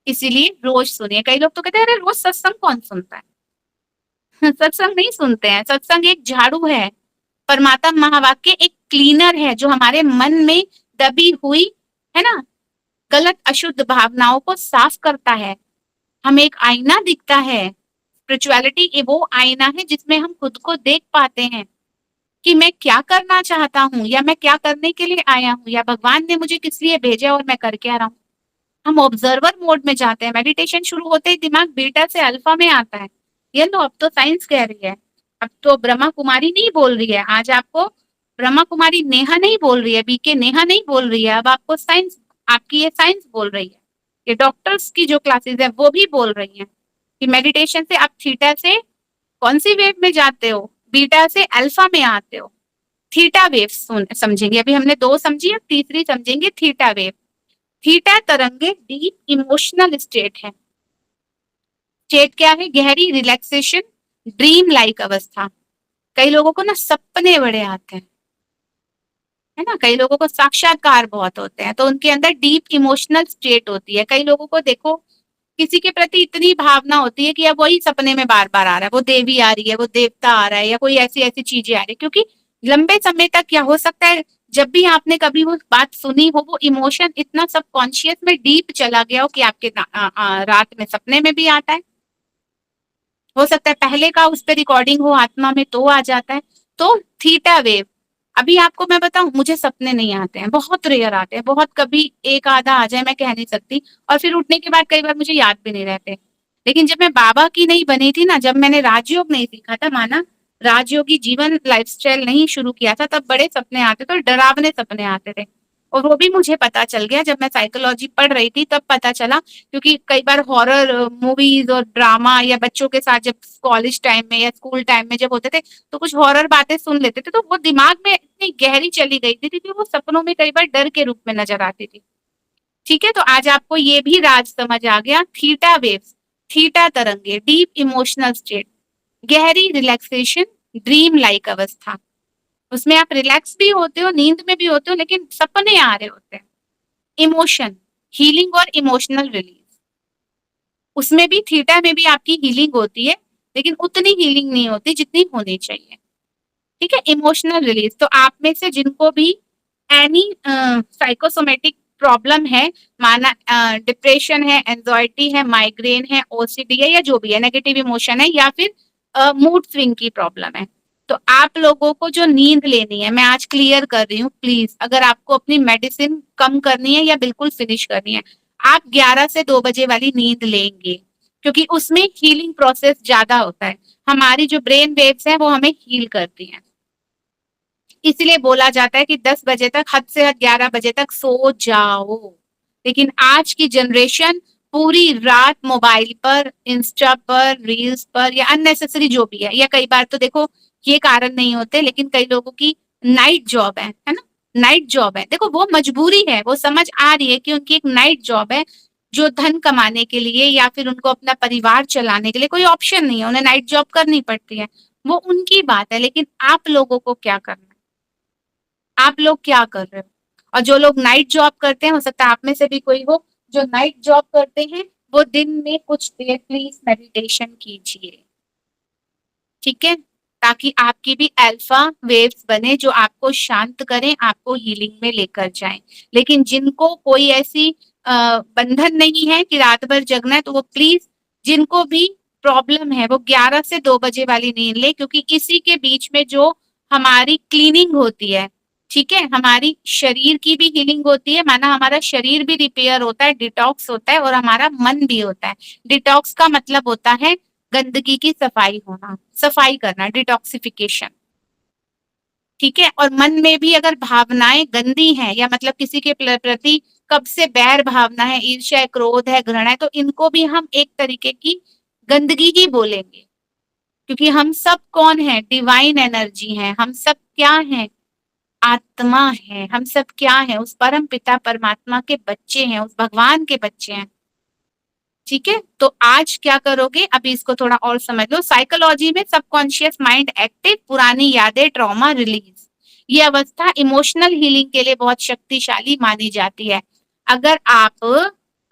इसीलिए रोज सुनिए। कई लोग तो कहते हैं अरे रोज सत्संग कौन सुनता है। सत्संग नहीं सुनते हैं, सत्संग एक झाड़ू है, परमात्मा महावाक्य एक क्लीनर है जो हमारे मन में दबी हुई है ना गलत अशुद्ध भावनाओं को साफ करता है। हमें एक आईना दिखता है। स्पिरिचुअलिटी वो आईना है जिसमें हम खुद को देख पाते हैं कि मैं क्या करना चाहता हूँ, या मैं क्या करने के लिए आया हूँ, या भगवान ने मुझे किस लिए भेजा और मैं कर क्या रहा हूँ। हम ऑब्जर्वर मोड में जाते हैं। मेडिटेशन शुरू होते ही दिमाग बीटा से अल्फा में आता है। ये लो, अब तो साइंस कह रही है, अब तो ब्रह्मा कुमारी नहीं बोल रही है, आज आपको ब्रह्मा कुमारी नेहा नहीं बोल रही है, बीके नेहा नहीं बोल रही है, अब आपको साइंस, आपकी ये साइंस बोल रही है। ये डॉक्टर्स की जो क्लासेस है वो भी बोल रही हैं कि मेडिटेशन से आप थीटा से कौन सी वेव में जाते हो, बीटा से अल्फा में आते हो। थीटा वेव समझेंगे, अभी हमने 2 समझी, अब तीसरी समझेंगे थीटा वेव। थीटा तरंगे डीप इमोशनल स्टेट है। स्टेट क्या है? गहरी रिलैक्सेशन, ड्रीम लाइक अवस्था। कई लोगों को ना सपने बड़े आते हैं, है ना, कई लोगों को साक्षात्कार बहुत होते हैं, तो उनके अंदर डीप इमोशनल स्टेट होती है। कई लोगों को देखो किसी के प्रति इतनी भावना होती है कि अब वही सपने में बार बार आ रहा है, वो देवी आ रही है, वो देवता आ रहा है, या कोई ऐसी ऐसी चीजें आ रही है। क्योंकि लंबे समय तक क्या हो सकता है, जब भी आपने कभी वो बात सुनी हो, वो इमोशन इतना सबकॉन्शियस में डीप चला गया हो कि आपके रात में सपने में भी आता है। हो सकता है पहले का उस पर रिकॉर्डिंग हो आत्मा में, तो आ जाता है। तो थीटा वेव। अभी आपको मैं बताऊं, मुझे सपने नहीं आते हैं, बहुत रेयर आते हैं, बहुत कभी एक आधा आ जाए, मैं कह नहीं सकती। और फिर उठने के बाद कई बार मुझे याद भी नहीं रहते। लेकिन जब मैं बाबा की नहीं बनी थी ना, जब मैंने राजयोग नहीं सीखा था, माना राजयोगी जीवन लाइफस्टाइल नहीं शुरू किया था, तब बड़े सपने आते थे, डरावने सपने आते थे। और वो भी मुझे पता चल गया जब मैं साइकोलॉजी पढ़ रही थी, तब पता चला, क्योंकि कई बार हॉरर मूवीज और ड्रामा या बच्चों के साथ जब कॉलेज टाइम में या स्कूल टाइम में जब होते थे तो कुछ हॉरर बातें सुन लेते थे, तो वो दिमाग में इतनी गहरी चली गई थी कि वो सपनों में कई बार डर के रूप में नजर आती थी। ठीक है, तो आज आपको ये भी राज समझ आ गया। थीटा वेव्स, थीटा तरंगे, डीप इमोशनल स्टेट, गहरी रिलैक्सेशन, ड्रीम लाइक अवस्था, उसमें आप रिलैक्स भी होते हो, नींद में भी होते हो, लेकिन सपने आ रहे होते हैं। इमोशन, हीलिंग और इमोशनल रिलीज, उसमें भी थीटा में भी आपकी हीलिंग होती है, लेकिन उतनी हीलिंग नहीं होती जितनी होनी चाहिए। ठीक है, इमोशनल रिलीज, तो आप में से जिनको भी एनी साइकोसोमेटिक प्रॉब्लम है, माना डिप्रेशन है, एंजाइटी है, माइग्रेन है, ओसीडी है, या जो भी है, नेगेटिव इमोशन है, या फिर मूड स्विंग की प्रॉब्लम है, तो आप लोगों को जो नींद लेनी है, मैं आज क्लियर कर रही हूँ, प्लीज अगर आपको अपनी मेडिसिन कम करनी है या बिल्कुल फिनिश करनी है, आप 11 से 2 बजे वाली नींद लेंगे, क्योंकि उसमें हीलिंग प्रोसेस ज्यादा होता है। हमारी जो ब्रेन वेव्स हैं वो हमें हील करती हैं, इसलिए बोला जाता है कि 10 बजे तक, हद से हद 11 बजे तक सो जाओ। लेकिन आज की जनरेशन पूरी रात मोबाइल पर, इंस्टा पर, रील्स पर, या अननेसेसरी जो भी है, या कई बार तो देखो ये कारण नहीं होते, लेकिन कई लोगों की नाइट जॉब है ना, नाइट जॉब है, देखो वो मजबूरी है, वो समझ आ रही है कि उनकी एक नाइट जॉब है, जो धन कमाने के लिए या फिर उनको अपना परिवार चलाने के लिए कोई ऑप्शन नहीं है, उन्हें नाइट जॉब करनी पड़ती है, वो उनकी बात है, लेकिन आप लोगों को क्या करना है, आप लोग क्या कर रहे हो? और जो लोग नाइट जॉब करते हैं, हो सकता है आप में से भी कोई हो जो नाइट जॉब करते हैं, वो दिन में कुछ देर प्लीज मेडिटेशन कीजिए, ठीक है, ताकि आपकी भी अल्फा वेव्स बने जो आपको शांत करें, आपको हीलिंग में लेकर जाएं। लेकिन जिनको कोई ऐसी बंधन नहीं है कि रात भर जगना है, तो वो प्लीज, जिनको भी प्रॉब्लम है, वो 11 से 2 बजे वाली नींद ले, क्योंकि इसी के बीच में जो हमारी क्लीनिंग होती है, ठीक है, हमारी शरीर की भी हीलिंग होती है, माना हमारा शरीर भी रिपेयर होता है, डिटॉक्स होता है, और हमारा मन भी होता है। डिटॉक्स का मतलब होता है गंदगी की सफाई होना, सफाई करना, डिटॉक्सिफिकेशन, ठीक है। और मन में भी अगर भावनाएं गंदी हैं, या मतलब किसी के प्रति कब से बैर भावना है, ईर्ष्या, क्रोध है, घृणा है, तो इनको भी हम एक तरीके की गंदगी ही बोलेंगे, क्योंकि हम सब कौन है, डिवाइन एनर्जी है, हम सब क्या है, आत्मा है, हम सब क्या है, उस परम पिता परमात्मा के बच्चे हैं, उस भगवान के बच्चे हैं, ठीक है। तो आज क्या करोगे, अभी इसको थोड़ा और समझ लो। साइकोलॉजी में सबकॉन्शियस माइंड एक्टिव, पुरानी यादें, ट्रॉमा रिलीज, ये अवस्था इमोशनल हीलिंग के लिए बहुत शक्तिशाली मानी जाती है। अगर आप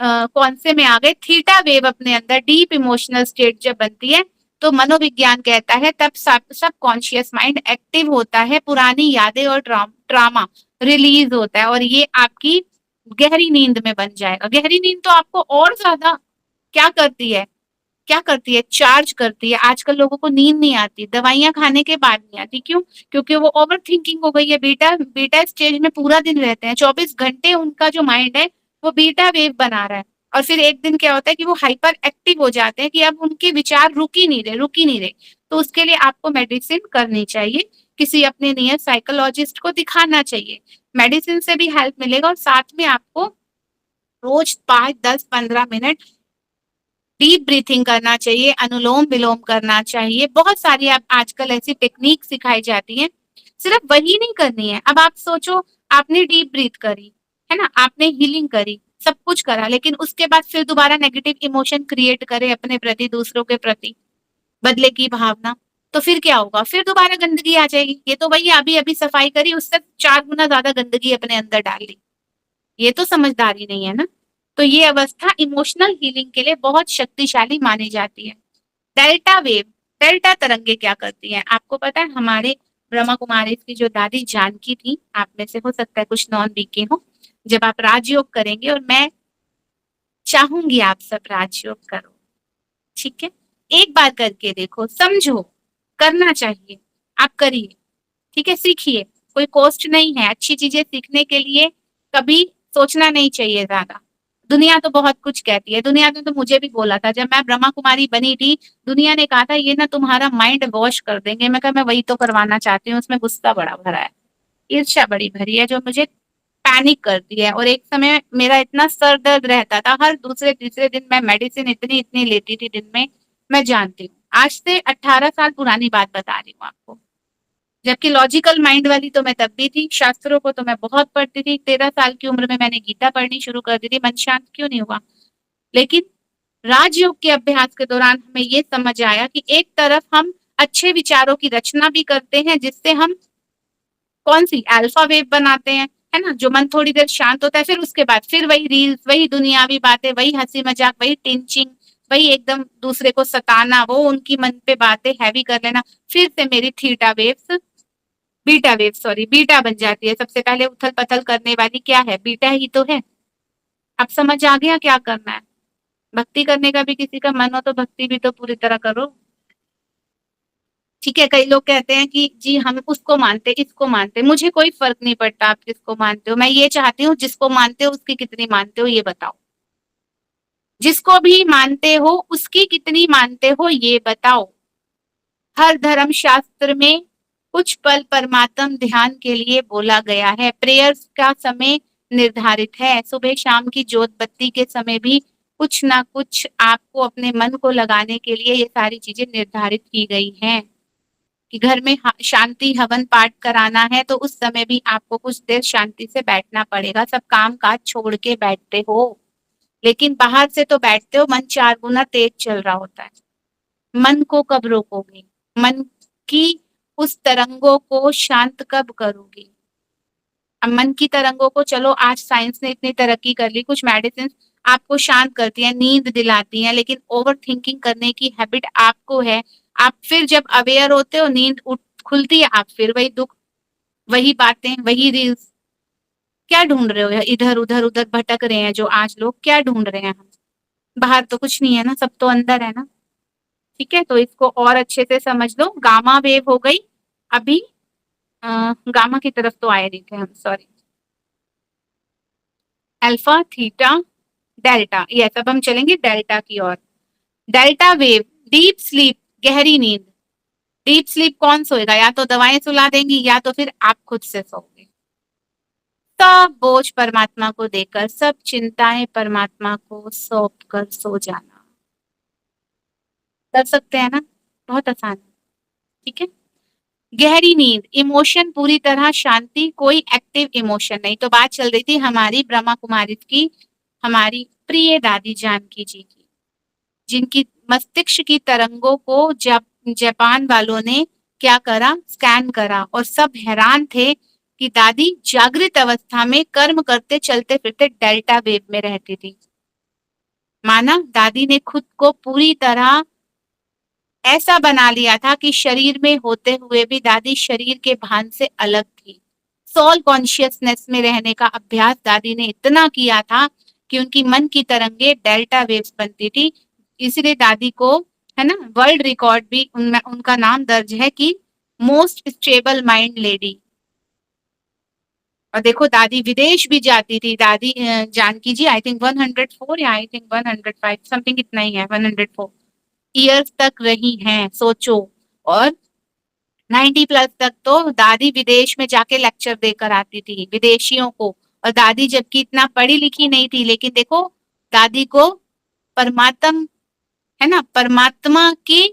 कौन से में आ गए, थीटा वेव अपने अंदर डीप इमोशनल स्टेट जब बनती है, तो मनोविज्ञान कहता है तब सबकॉन्शियस माइंड एक्टिव होता है, पुरानी यादें और ट्रामा रिलीज होता है, और ये आपकी गहरी नींद में बन जाएगा। गहरी नींद तो आपको और ज्यादा क्या करती है, क्या करती है, चार्ज करती है। आजकल लोगों को नींद नहीं आती, दवाइयां खाने के बाद नहीं आती, क्यों? क्योंकि वो ओवर थिंकिंग हो गई है, बीटा बीटा स्टेज में पूरा दिन रहते हैं, 24 घंटे उनका जो माइंड है वो बीटा वेव बना रहा है, और फिर एक दिन क्या होता है कि वो हाइपर एक्टिव हो जाते हैं, कि अब उनके विचार रुक ही नहीं रहे, रुक ही नहीं रहे। तो उसके लिए आपको मेडिसिन करनी चाहिए, किसी अपने नियत साइकोलॉजिस्ट को दिखाना चाहिए, मेडिसिन से भी हेल्प मिलेगा, और साथ में आपको रोज 5, 10, 15 मिनट डीप ब्रीथिंग करना चाहिए, अनुलोम विलोम करना चाहिए। बहुत सारी आप आजकल ऐसी टेक्निक सिखाई जाती हैं, सिर्फ वही नहीं करनी है। अब आप सोचो, आपने डीप ब्रीथ करी, है ना, आपने हीलिंग करी, सब कुछ करा, लेकिन उसके बाद फिर दोबारा नेगेटिव इमोशन क्रिएट करे अपने प्रति, दूसरों के प्रति, बदले की भावना, तो फिर क्या होगा, फिर दोबारा गंदगी आ जाएगी। ये तो भैया अभी अभी सफाई करी, उससे 4 गुना ज्यादा गंदगी अपने अंदर डाल ली, ये तो समझदारी नहीं है ना। तो ये अवस्था इमोशनल हीलिंग के लिए बहुत शक्तिशाली मानी जाती है। डेल्टा वेव, डेल्टा तरंगे क्या करती हैं, आपको पता है? हमारे ब्रह्मा कुमारी की जो दादी जानकी थी, आप में से हो सकता है कुछ नॉन बीके हो, जब आप राजयोग करेंगे, और मैं चाहूंगी आप सब राजयोग करो, ठीक है, एक बार करके देखो, समझो, करना चाहिए, आप करिए, ठीक है, सीखिए, कोई कॉस्ट नहीं है, अच्छी चीजें सीखने के लिए कभी सोचना नहीं चाहिए ज्यादा। दुनिया तो बहुत कुछ कहती है, दुनिया ने तो मुझे भी बोला था, जब मैं ब्रह्मा कुमारी बनी थी, दुनिया ने कहा था ये ना तुम्हारा माइंड वॉश कर देंगे, मैं कहा मैं वही तो करवाना चाहती हूँ, उसमें गुस्सा बड़ा भरा है, ईर्ष्या बड़ी भरी है, जो मुझे पैनिक करती है। और एक समय मेरा इतना सर दर्द रहता था, हर दूसरे तीसरे दिन मैं मेडिसिन इतनी इतनी लेती थी दिन में, मैं जानती हूँ। आज से 18 साल पुरानी बात बता रही हूँ आपको। जबकि लॉजिकल माइंड वाली तो मैं तब भी थी, शास्त्रों को तो मैं बहुत पढ़ती थी। 13 साल की उम्र में मैंने गीता पढ़नी शुरू कर दी थी, मन शांत क्यों नहीं हुआ। लेकिन राजयोग के अभ्यास के दौरान हमें ये समझ आया कि एक तरफ हम अच्छे विचारों की रचना भी करते हैं, जिससे हम कौन सी अल्फा वेव बनाते हैं, है ना, जो मन थोड़ी देर शांत होता है, फिर उसके बाद फिर वही रील्स, वही दुनियावी बातें, वही हंसी मजाक, वही टिंचिंग, वही एकदम दूसरे को सताना, वो उनकी मन पे बातें हैवी कर लेना। फिर से मेरी theta waves, beta wave sorry, beta बन जाती है। सबसे पहले उथल पथल करने वाली क्या है, बीटा ही तो है। अब समझ आ गया क्या करना है। भक्ति करने का भी किसी का मन हो तो भक्ति भी तो पूरी तरह करो। ठीक है, कई लोग कहते हैं कि जी हम उसको मानते इसको मानते, मुझे कोई फर्क नहीं पड़ता आप किसको मानते हो। मैं ये चाहती हूँ जिसको मानते हो उसकी कितनी मानते हो ये बताओ। जिसको भी मानते हो उसकी कितनी मानते हो ये बताओ। हर धर्म शास्त्र में कुछ पल परमात्म ध्यान के लिए बोला गया है। प्रेयर्स का समय निर्धारित है। सुबह शाम की जोत बत्ती के समय भी कुछ ना कुछ आपको अपने मन को लगाने के लिए ये सारी चीजें निर्धारित की गई हैं। कि घर में शांति हवन पाठ कराना है तो उस समय भी आपको कुछ देर शांति से बैठना पड़ेगा। सब काम काज छोड़ के बैठते हो, लेकिन बाहर से तो बैठते हो, मन 4 गुना तेज चल रहा होता है। मन को कब रोकोगे? मन की उस तरंगों को शांत कब करोगे? अब मन की तरंगों को, चलो आज साइंस ने इतनी तरक्की कर ली, कुछ मेडिसिन आपको शांत करती हैं, नींद दिलाती हैं, लेकिन ओवर थिंकिंग करने की हैबिट आपको है। आप फिर जब अवेयर होते हो, नींद उठ खुलती है, आप फिर वही दुख, वही बातें, वही रील्स। क्या ढूंढ रहे हो? इधर उधर उधर भटक रहे हैं जो आज लोग, क्या ढूंढ रहे हैं हम? बाहर तो कुछ नहीं है ना, सब तो अंदर है ना। ठीक है, तो इसको और अच्छे से समझ लो। गामा वेव हो गई अभी, गामा की तरफ तो आए नहीं थे हम, सॉरी। अल्फा, थीटा, डेल्टा, ये सब हम चलेंगे डेल्टा की ओर। डेल्टा वेव, डीप स्लीप, गहरी नींद। डीप स्लीप कौन सोएगा? या तो दवाएं सुला देंगी या तो फिर आप खुद से सोओगे। सब बोझ परमात्मा को देकर, सब चिंताएं परमात्मा को सौंप कर सो जाना। कर सकते हैं ना? बहुत आसान है। ठीक है। गहरी नींद, इमोशन पूरी तरह शांति, कोई एक्टिव इमोशन नहीं। तो बात चल रही थी हमारी ब्रह्मा कुमारी की, हमारी प्रिय दादी जानकी जी की, जिनकी मस्तिष्क की तरंगों को जापान वालों ने क्या करा, स्कैन करा, और सब हैरान थे कि दादी जागृत अवस्था में कर्म करते चलते फिरते डेल्टा वेव में रहती थी। माना दादी ने खुद को पूरी तरह ऐसा बना लिया था कि शरीर में होते हुए भी दादी शरीर के भान से अलग थी। सोल कॉन्शियसनेस में रहने का अभ्यास दादी ने इतना किया था कि उनकी मन की तरंगे डेल्टा वेव्स बनती थी। इसलिए दादी को, है ना, वर्ल्ड रिकॉर्ड भी उनमें उनका नाम दर्ज है कि मोस्ट स्टेबल माइंड लेडी। और देखो दादी विदेश भी जाती थी। दादी जानकी जी आई थिंक 104 या आई थिंक 105 समथिंग इतना ही है, 104 ईयर्स तक रही हैं, सोचो। और 90 प्लस तक तो दादी विदेश में जाके लेक्चर देकर आती थी विदेशियों को। और दादी जबकि इतना पढ़ी लिखी नहीं थी, लेकिन देखो दादी को परमात्म, है ना, परमात्मा के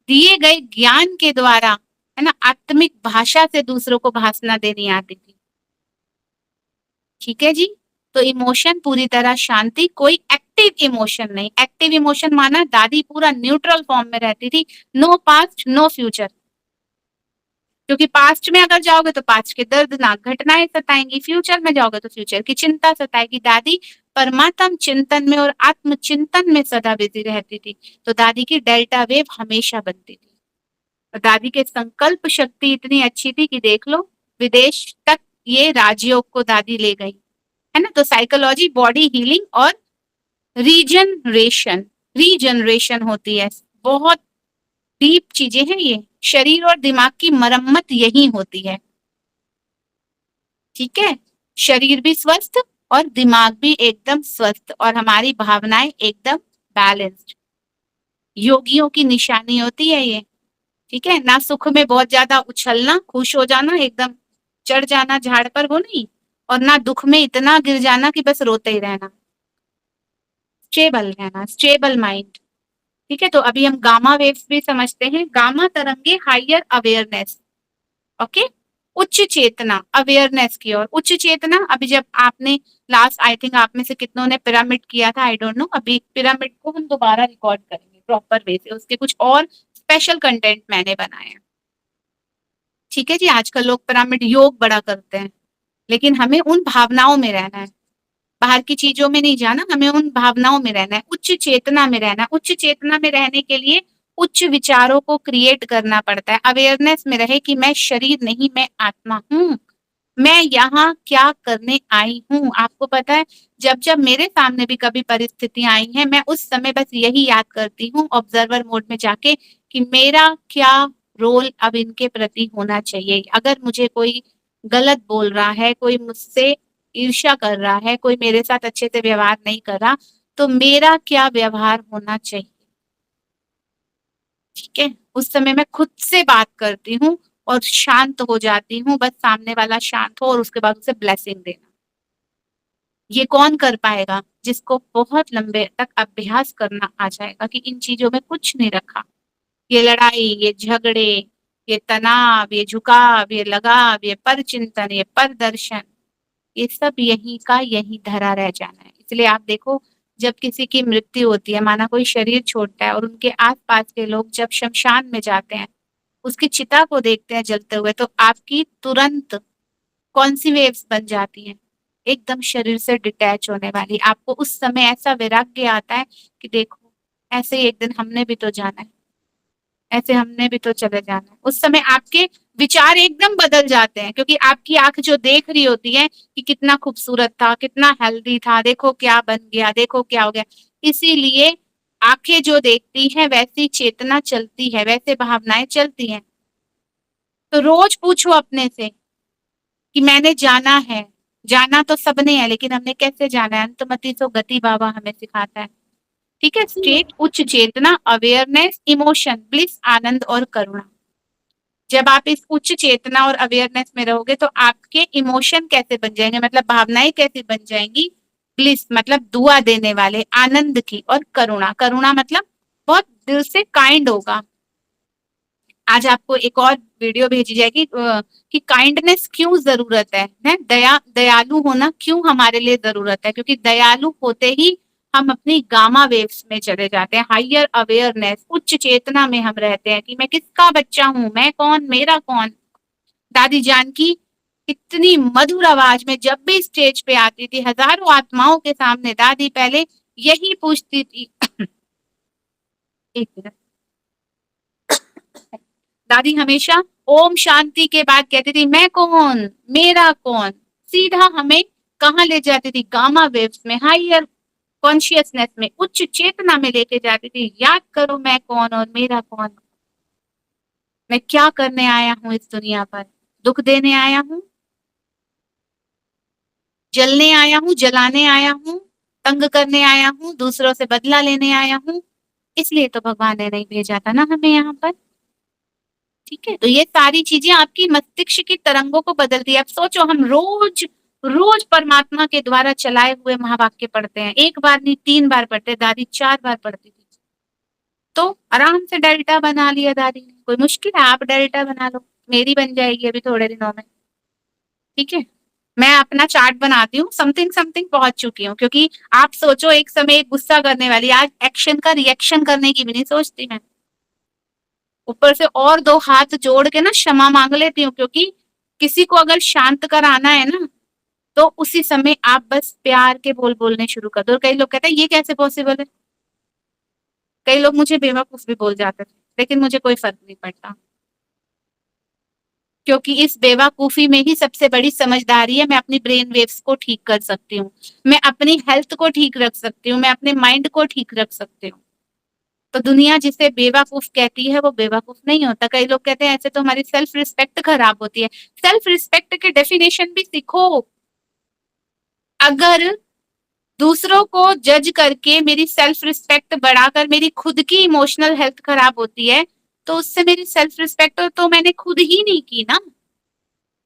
दिए गए ज्ञान के द्वारा, है ना, आत्मिक भाषा से दूसरों को भाषण देनी आती थी। ठीक है जी। तो इमोशन पूरी तरह शांति, कोई एक्टिव इमोशन नहीं। एक्टिव इमोशन माना दादी पूरा न्यूट्रल फॉर्म में रहती थी। नो पास्ट नो फ्यूचर, क्योंकि पास्ट में अगर जाओगे तो पास्ट के दर्दनाक घटनाएं सताएंगी, फ्यूचर में जाओगे तो फ्यूचर की चिंता सताएगी। दादी परमात्म चिंतन में और आत्म चिंतन में सदा बिजी रहती थी। तो दादी की डेल्टा वेव हमेशा बनती थी। और दादी के संकल्प शक्ति इतनी अच्छी थी कि देख लो विदेश तक ये राजयोग को दादी ले गई, है ना। तो साइकोलॉजी, बॉडी हीलिंग और रीजनरेशन, रीजनरेशन होती है। बहुत डीप चीजें हैं ये। शरीर और दिमाग की मरम्मत यही होती है। ठीक है, शरीर भी स्वस्थ और दिमाग भी एकदम स्वस्थ, और हमारी भावनाएं एकदम बैलेंस्ड। योगियों की निशानी होती है ये। ठीक है ना, सुख में बहुत ज्यादा उछलना, खुश हो जाना, एकदम चढ़ जाना झाड़ पर, वो नहीं। और ना दुख में इतना गिर जाना कि बस रोते ही रहना। स्टेबल रहना, स्टेबल माइंड। ठीक है, तो अभी हम गामा वेव्स भी समझते हैं। गामा तरंगे हायर अवेयरनेस। ओके, उच्च चेतना, अवेयरनेस की ओर। उच्च चेतना, अभी जब आपने लास्ट, आई थिंक आप में से कितनों ने पिरामिड किया था, आई डोंट नो, अभी पिरामिड को हम दोबारा रिकॉर्ड करेंगे प्रॉपर वे से, उसके कुछ और स्पेशल कंटेंट मैंने बनाए हैं। ठीक है जी, आजकल लोग पिरामिड योग बड़ा करते हैं, लेकिन हमें उन भावनाओं में रहना है, बाहर की चीजों में नहीं जाना, हमें उन भावनाओं में रहना है, उच्च चेतना में रहना है। उच्च चेतना में रहने के लिए उच्च विचारों को क्रिएट करना पड़ता है। अवेयरनेस में रहे कि मैं शरीर नहीं, मैं आत्मा हूँ, मैं यहाँ क्या करने आई हूँ। आपको पता है, जब जब मेरे सामने भी कभी परिस्थितियां आई हैं, मैं उस समय बस यही याद करती हूँ ऑब्जर्वर मोड में जाके कि मेरा क्या रोल अब इनके प्रति होना चाहिए। अगर मुझे कोई गलत बोल रहा है, कोई मुझसे ईर्ष्या कर रहा है, कोई मेरे साथ अच्छे से व्यवहार नहीं कर रहा, तो मेरा क्या व्यवहार होना चाहिए। ठीक है, उस समय मैं खुद से बात करती हूँ और शांत हो जाती हूँ, बस सामने वाला शांत हो और उसके बाद उसे ब्लेसिंग देना। ये कौन कर पाएगा? जिसको बहुत लंबे तक अभ्यास करना आ जाएगा कि इन चीजों में कुछ नहीं रखा, ये लड़ाई, ये झगड़े, ये तनाव, ये झुकाव, ये लगाव, ये परचिंतन, ये परदर्शन, ये सब यहीं का यहीं धरा रह जाना है। इसलिए आप देखो, जब किसी की मृत्यु होती है, माना कोई शरीर छोड़ता है और उनके आसपास के लोग जब शमशान में जाते हैं, उसकी चिता को देखते हैं जलते हुए, तो आपकी तुरंत कौन सी वेव्स बन जाती हैं? एकदम शरीर से डिटैच होने वाली। आपको उस समय ऐसा वैराग्य आता है कि देखो, ऐसे ही एक दिन हमने भी तो जाना है, ऐसे हमने भी तो चले जाना है। उस समय आपके विचार एकदम बदल जाते हैं, क्योंकि आपकी आंख जो देख रही होती है कि कितना खूबसूरत था, कितना हेल्दी था, देखो क्या बन गया, देखो क्या हो गया। इसीलिए आंखें जो देखती हैं वैसी चेतना चलती है, वैसे भावनाएं चलती हैं। तो रोज पूछो अपने से कि मैंने जाना है। जाना तो सबने है, लेकिन हमने कैसे जाना है? अंतमति सो गति बाबा हमें सिखाता है। ठीक है, स्टेट उच्च चेतना, अवेयरनेस, इमोशन, ब्लिस, आनंद और करुणा। जब आप इस उच्च चेतना और अवेयरनेस में रहोगे तो आपके इमोशन कैसे बन जाएंगे, मतलब भावनाएं कैसे बन जाएंगी? ब्लिस मतलब दुआ देने वाले, आनंद की, और करुणा, करुणा मतलब बहुत दिल से काइंड होगा। आज आपको एक और वीडियो भेजी जाएगी कि काइंडनेस क्यों जरूरत है, दयालु होना क्यों हमारे लिए जरूरत है, क्योंकि दयालु होते ही हम अपनी गामा वेव्स में चले जाते हैं, हायर अवेयरनेस, उच्च चेतना में हम रहते हैं कि मैं किसका बच्चा हूं, मैं कौन, मेरा कौन। दादी जानकी इतनी मधुर आवाज में जब भी स्टेज पे आती थी, हजारों आत्माओं के सामने, दादी पहले यही पूछती थी एक मिनट, दादी हमेशा ओम शांति के बाद कहती थी मैं कौन, मेरा कौन। सीधा हमें कहाँ ले जाती थी? गामा वेव्स में, हायर कॉन्शियसनेस में, उच्च चेतना में लेके जाती थी। याद करो मैं कौन और मेरा कौन, मैं क्या करने आया हूँ इस दुनिया पर। दुख देने आया हूँ, जलने आया हूँ, जलाने आया हूँ, तंग करने आया हूँ, दूसरों से बदला लेने आया हूँ। इसलिए तो भगवान ने नहीं भेजा था ना हमें यहाँ पर। ठीक है, तो ये सारी चीजें आपकी मस्तिष्क की तरंगों को बदलती है। अब सोचो, हम रोज रोज परमात्मा के द्वारा चलाए हुए महावाक्य पढ़ते हैं, एक बार नहीं 3 बार पढ़ते, दादी 4 बार पढ़ती थी। तो आराम से डेल्टा बना लिया दादी ने, कोई मुश्किल है? आप डेल्टा बना लो, मेरी बन जाएगी अभी थोड़े दिनों में। ठीक है, मैं अपना चार्ट बनाती हूँ, समथिंग समथिंग पहुंच चुकी हूँ, क्योंकि आप सोचो, एक समय एक गुस्सा करने वाली, आज एक्शन का रिएक्शन करने की भी नहीं सोचती मैं। ऊपर से और 2 हाथ जोड़ के ना क्षमा मांग लेती हूँ, क्योंकि किसी को अगर शांत कराना है ना, तो उसी समय आप बस प्यार के बोल बोलने शुरू कर दो। कई लोग कहते हैं ये कैसे पॉसिबल है, कई लोग मुझे बेवकूफ भी बोल जाते थे, लेकिन मुझे कोई फर्क नहीं पड़ता, क्योंकि इस बेवकूफी में ही सबसे बड़ी समझदारी है। मैं अपनी ब्रेन वेव्स को ठीक कर सकती हूँ, मैं अपनी हेल्थ को ठीक रख सकती हूँ, मैं अपने माइंड को ठीक रख सकती हूँ। तो दुनिया जिसे बेवकूफ कहती है वो बेवकूफ नहीं होता। कई लोग कहते हैं ऐसे तो हमारी सेल्फ रिस्पेक्ट खराब होती है। सेल्फ रिस्पेक्ट के डेफिनेशन भी सीखो। अगर दूसरों को जज करके मेरी सेल्फ रिस्पेक्ट बढ़ाकर मेरी खुद की इमोशनल हेल्थ खराब होती है, तो उससे मेरी सेल्फ रिस्पेक्ट तो मैंने खुद ही नहीं की ना।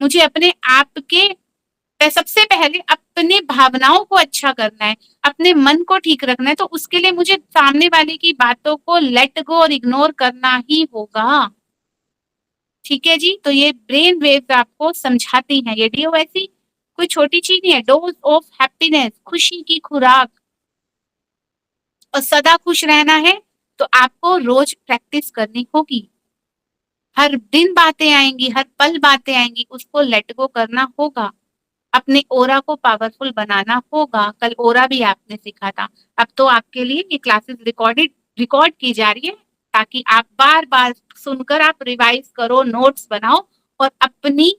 मुझे अपने आप के सबसे पहले अपने भावनाओं को अच्छा करना है, अपने मन को ठीक रखना है, तो उसके लिए मुझे सामने वाले की बातों को लेट गो और इग्नोर करना ही होगा। ठीक है जी, तो ये ब्रेन वेव्स आपको समझाती हैं, ये डीओएसई कोई छोटी चीज नहीं है। डोज ऑफ हैप्पीनेस, खुशी की खुराक। और सदा खुश रहना है तो आपको रोज प्रैक्टिस करनी होगी। हर दिन बातें आएंगी, हर पल बातें आएंगी, उसको लेट गो करना होगा। अपने ओरा को पावरफुल बनाना होगा। कल ओरा भी आपने सीखा था। अब तो आपके लिए ये क्लासेस रिकॉर्ड की जा रही है, ताकि आप बार बार सुनकर आप रिवाइज करो, नोट्स बनाओ और अपनी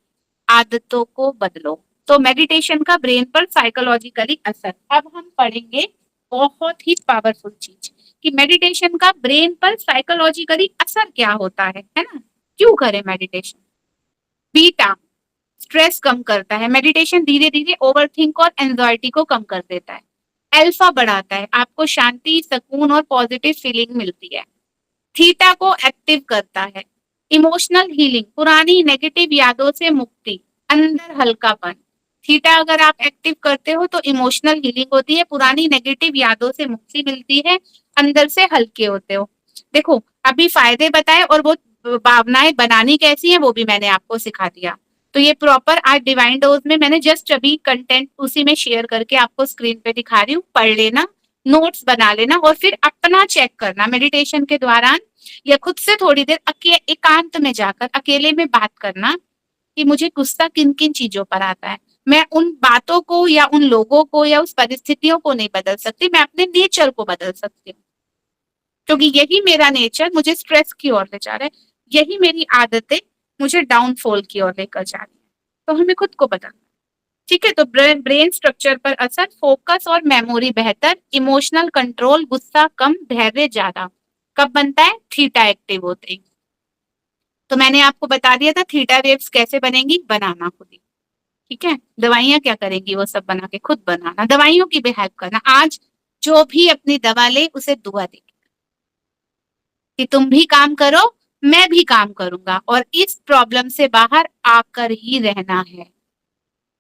आदतों को बदलो। तो मेडिटेशन का ब्रेन पर साइकोलॉजिकली असर। अब हम पढ़ेंगे बहुत ही पावरफुल चीज कि मेडिटेशन का ब्रेन पर साइकोलॉजिकली असर क्या होता है ना। क्यों करें मेडिटेशन? बीटा स्ट्रेस कम करता है। मेडिटेशन धीरे धीरे ओवरथिंक और एंजाइटी को कम कर देता है। अल्फा बढ़ाता है, आपको शांति, सुकून और पॉजिटिव फीलिंग मिलती है। थीटा को एक्टिव करता है। इमोशनल हीलिंग, पुरानी नेगेटिव यादों से मुक्ति, अंदर हल्कापन। थीटा अगर आप एक्टिव करते हो तो इमोशनल हीलिंग होती है, पुरानी नेगेटिव यादों से मुक्ति मिलती है, अंदर से हल्के होते हो। देखो अभी फायदे बताए और वो भावनाएं बनानी कैसी है वो भी मैंने आपको सिखा दिया। तो ये प्रॉपर आज डिवाइन डोज में मैंने जस्ट अभी कंटेंट उसी में शेयर करके आपको स्क्रीन पे दिखा रही हूँ। पढ़ लेना, नोट्स बना लेना और फिर अपना चेक करना मेडिटेशन के दौरान या खुद से थोड़ी देर एकांत में जाकर अकेले में बात करना कि मुझे गुस्सा किन किन चीजों पर आता है। मैं उन बातों को या उन लोगों को या उस परिस्थितियों को नहीं बदल सकती, मैं अपने नेचर को बदल सकती हूँ, क्योंकि यही मेरा नेचर मुझे स्ट्रेस की ओर ले जा रहा है, यही मेरी आदतें मुझे डाउनफॉल की ओर लेकर जा रही है। तो हमें खुद को बदलना। ठीक है, तो ब्रेन स्ट्रक्चर पर असर, फोकस और मेमोरी बेहतर, इमोशनल कंट्रोल, गुस्सा कम, धैर्य ज्यादा। कब बनता है? थीटा एक्टिव होते ही। तो मैंने आपको बता दिया था थीटा वेव्स कैसे बनेंगी, बनाना खुद ही। ठीक है, दवाइयां क्या करेंगी, वो सब बना के खुद बनाना, दवाइयों की भी हेल्प करना। आज जो भी अपनी दवा ले उसे दुआ देगी कि तुम भी काम करो, मैं भी काम करूंगा और इस प्रॉब्लम से बाहर आकर ही रहना है।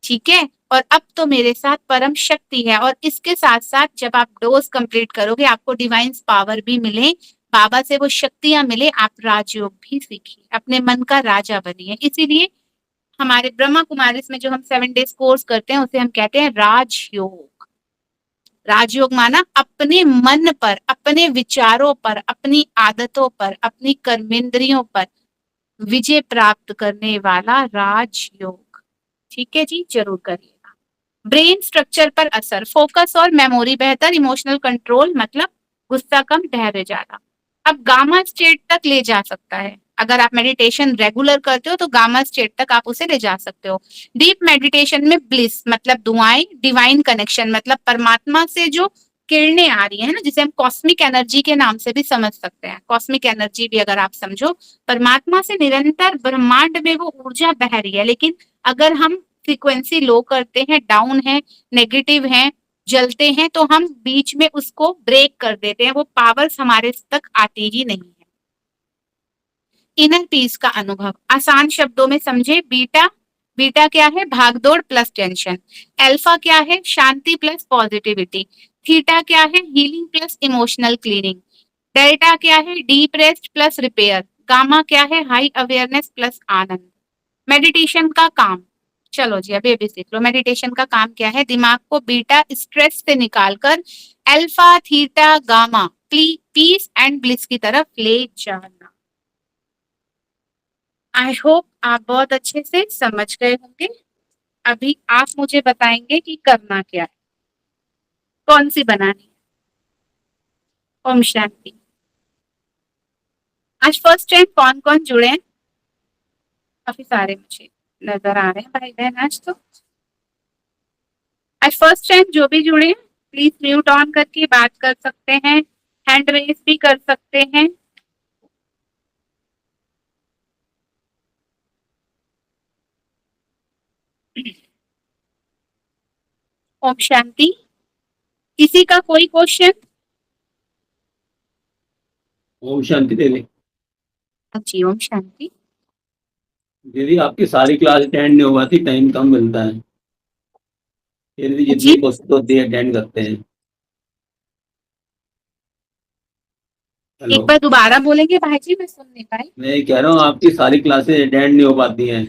ठीक है, और अब तो मेरे साथ परम शक्ति है। और इसके साथ साथ जब आप डोज कंप्लीट करोगे आपको डिवाइन पावर भी मिले, बाबा से वो शक्तियां मिले, आप राजयोग भी सीखिए, अपने मन का राजा बनिए। इसीलिए हमारे ब्रह्मा कुमारी में जो हम 7 डेज कोर्स करते हैं उसे हम कहते हैं राजयोग। राजयोग माना अपने मन पर, अपने विचारों पर, अपनी आदतों पर, अपनी कर्मेंद्रियों पर विजय प्राप्त करने वाला राजयोग। ठीक है जी, जरूर करिएगा। ब्रेन स्ट्रक्चर पर असर, फोकस और मेमोरी बेहतर, इमोशनल कंट्रोल मतलब गुस्सा कम, धैर्य ज्यादा। अब गामा स्टेट तक ले जा सकता है, अगर आप मेडिटेशन रेगुलर करते हो तो गामा स्टेट तक आप उसे ले जा सकते हो। डीप मेडिटेशन में ब्लिस मतलब दुआएं, डिवाइन कनेक्शन मतलब परमात्मा से जो किरणें आ रही है ना, जिसे हम कॉस्मिक एनर्जी के नाम से भी समझ सकते हैं। कॉस्मिक एनर्जी भी अगर आप समझो, परमात्मा से निरंतर ब्रह्मांड में वो ऊर्जा बह रही है, लेकिन अगर हम फ्रीक्वेंसी लो करते हैं, डाउन है, नेगेटिव है, जलते हैं, तो हम बीच में उसको ब्रेक कर देते हैं, वो पावर्स हमारे तक आती ही नहीं है। इनर पीस का अनुभव आसान शब्दों में समझे। बीटा, बीटा क्या है? भागदौड़ प्लस टेंशन। अल्फा क्या है? शांति प्लस पॉजिटिविटी। थीटा क्या है? Healing plus emotional cleaning. Delta क्या है? Deep rest plus repair. Gamma क्या है? हाई अवेयरनेस प्लस आनंद। मेडिटेशन का काम, चलो जी अभी अभी सीख लो। मेडिटेशन का काम क्या है? दिमाग को बीटा स्ट्रेस से निकालकर alpha, theta, gamma, peace and bliss की तरफ ले जाना। आई होप आप बहुत अच्छे से समझ गए होंगे। अभी आप मुझे बताएंगे कि करना क्या है, कौन सी बनानी है। ओम शांति। आज फर्स्ट टाइम कौन कौन जुड़े हैं? काफी सारे मुझे नजर आ रहे हैं भाई बहन आज तो। आज फर्स्ट टाइम जो भी जुड़े हैं प्लीज म्यूट ऑन करके बात कर सकते हैं, हैंड रेज भी कर सकते हैं। ओम शांति। किसी का कोई क्वेश्चन? ओम शांति दीदी। जी ओम शांति। दीदी आपकी सारी क्लास अटेंड नहीं हो पाती, टाइम कम मिलता है। फिर भी जी जितनी कोशिश होती है अटेंड करते हैं। हेलो। एक बार दोबारा बोलेंगे भाई जी, मैं सुन नहीं पाई। मैं ये कह रहा हूँ आपकी सारी क्लासेस अटेंड नहीं हो पाती हैं।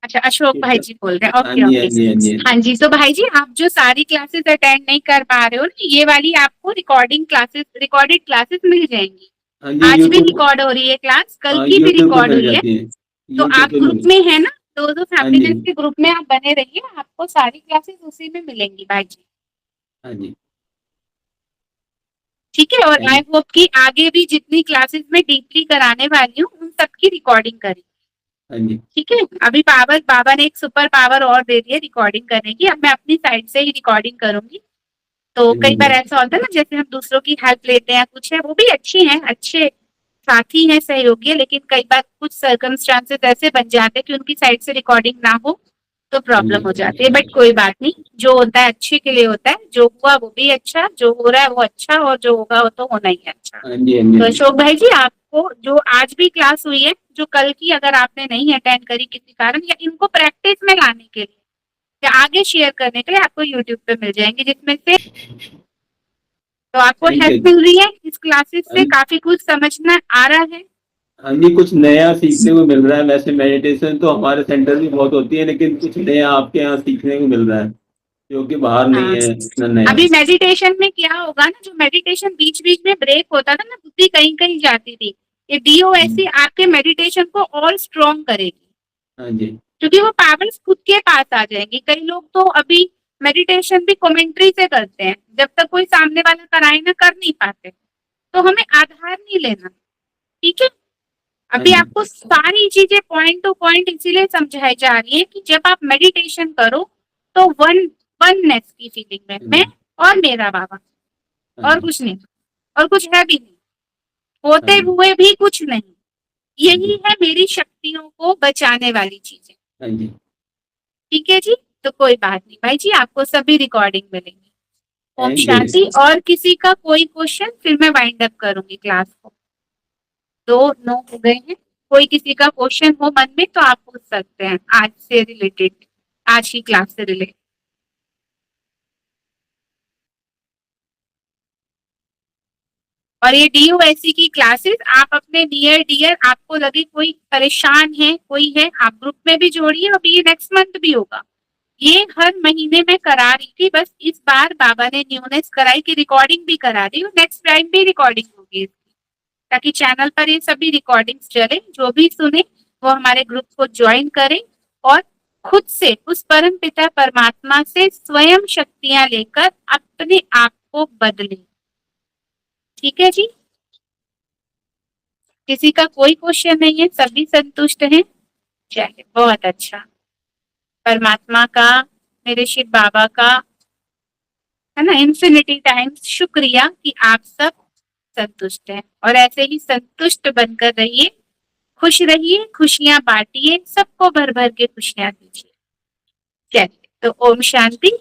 अच्छा, अशोक भाई जी बोल रहे हैं, हाँ ओके जी, हाँ ओके। जी, हाँ जी, हाँ जी, तो भाई जी आप जो सारी क्लासेस अटेंड नहीं कर पा रहे हो ना, ये वाली आपको रिकॉर्डिंग क्लासेस, रिकॉर्डेड क्लासेस मिल जाएंगी। हाँ जी। आज भी यूट्यूब, रिकॉर्ड हो रही है क्लास, कल हाँ की भी यूट्यूब पे रिकॉर्ड मिल हुई है। जाती है। तो यूट्यूब आप पे ग्रुप मिल। में है ना, डोज ऑफ हाँ जी, हैप्पीनेस के ग्रुप में आप बने रहिए, आपको सारी क्लासेस उसी में मिलेंगी भाई जी। हाँ जी। ठीक है, और थैंक आई होप कि आगे भी जितनी क्लासेस में डीपली कराने वाली हूँ उन सबकी रिकॉर्डिंग करें। हाँ जी, ठीक है, अभी पावर बाबा ने एक सुपर पावर और दे दी है रिकॉर्डिंग करने की, अब मैं अपनी साइड से ही रिकॉर्डिंग करूंगी। तो हाँ कई बार जी, ऐसा होता है ना, जैसे हम दूसरों की हेल्प लेते हैं, कुछ है वो भी अच्छी है, अच्छे साथी हैं, सहयोगी है, लेकिन कई बार कुछ सर्कमस्टांसेस ऐसे बन जाते हैं कि उनकी साइड से रिकॉर्डिंग ना हो तो हाँ प्रॉब्लम जी, हो जाती है। बट कोई बात नहीं, जो होता है अच्छे के लिए होता है, जो हुआ वो भी अच्छा, जो हो रहा है वो अच्छा, और जो होगा वो तो होना ही है अच्छा। हाँ जी, हाँ जी, तो हाँ जी। अशोक भाई जी, आपको जो आज भी क्लास हुई है, जो कल की अगर आपने नहीं अटेंड करी किसी कारण, या इनको प्रैक्टिस में लाने के लिए या आगे शेयर करने के लिए, आपको यूट्यूब पे मिल जाएंगे, जिसमें से तो आपको थैंक हेल्प यू। मिल रही है इस क्लासेस हाँ से, काफी कुछ समझना आ रहा है। हाँ जी, कुछ नया सीखने को मिल रहा है। वैसे मेडिटेशन तो हमारे सेंटर में बहुत होती है, लेकिन कुछ नया आपके यहाँ सीखने को मिल रहा है, जो कि बाहर नहीं हाँ, है इतना नया। अभी मेडिटेशन में क्या होगा ना, जो मेडिटेशन बीच बीच में ब्रेक होता था ना, बुद्धि कहीं कहीं जाती थी, ये डीओएससी आपके मेडिटेशन को और स्ट्रॉन्ग करेगी, हाँ जी, क्योंकि वो पावर्स खुद के पास आ जाएंगी। कई लोग तो अभी मेडिटेशन भी कमेंट्री से करते हैं, जब तक कोई सामने वाला कराए ना कर नहीं पाते। तो हमें आधार नहीं लेना, ठीक है। हाँ अभी जी, आपको सारी चीजें पॉइंट टू पॉइंट इसीलिए समझाई जा रही है कि जब आप मेडिटेशन करो तो वननेस की फीलिंग में, हाँ मैं जी, और मेरा बाबा, हाँ और जी, कुछ नहीं, और कुछ है भी नहीं, हाँ होते जी, हुए भी कुछ नहीं। हाँ यही जी, है मेरी शक्तियों को बचाने वाली चीजें। हाँ जी। ठीक है जी, तो कोई बात नहीं भाई जी, आपको सभी रिकॉर्डिंग मिलेंगी। ओम थैंक यू। शांति। और किसी का कोई क्वेश्चन, फिर मैं वाइंड अप करूंगी क्लास को। 2 9 हो गए हैं, कोई किसी का क्वेश्चन हो मन में तो आप पूछ सकते हैं, आज से रिलेटेड, आज की क्लास से रिलेटेड। और ये डीयूएससी की क्लासेस आप अपने नियर डियर, आपको लगे कोई परेशान है, कोई है, आप ग्रुप में भी जोड़िए। अभी ये नेक्स्ट मंथ भी होगा, ये हर महीने में करा रही थी, बस इस बार बाबा ने न्यूनेस कराई कि रिकॉर्डिंग भी करा दी, और नेक्स्ट टाइम भी रिकॉर्डिंग होगी, ताकि चैनल पर ये सभी रिकॉर्डिंग्स चले, जो भी सुने वो हमारे ग्रुप को ज्वाइन करें, और खुद से उस परम पिता परमात्मा से स्वयं शक्तियां लेकर अपने आप को बदले। ठीक है जी, किसी का कोई क्वेश्चन नहीं है, सभी संतुष्ट हैं। चलिए, बहुत अच्छा। परमात्मा का, मेरे शिव बाबा का, है ना, इन्फिनिटी टाइम्स शुक्रिया कि आप सब संतुष्ट हैं, और ऐसे ही संतुष्ट बनकर रहिए, खुश रहिए, खुशियां बांटिए, सबको भर भर के खुशियां दीजिए। चलिए, तो ओम शांति।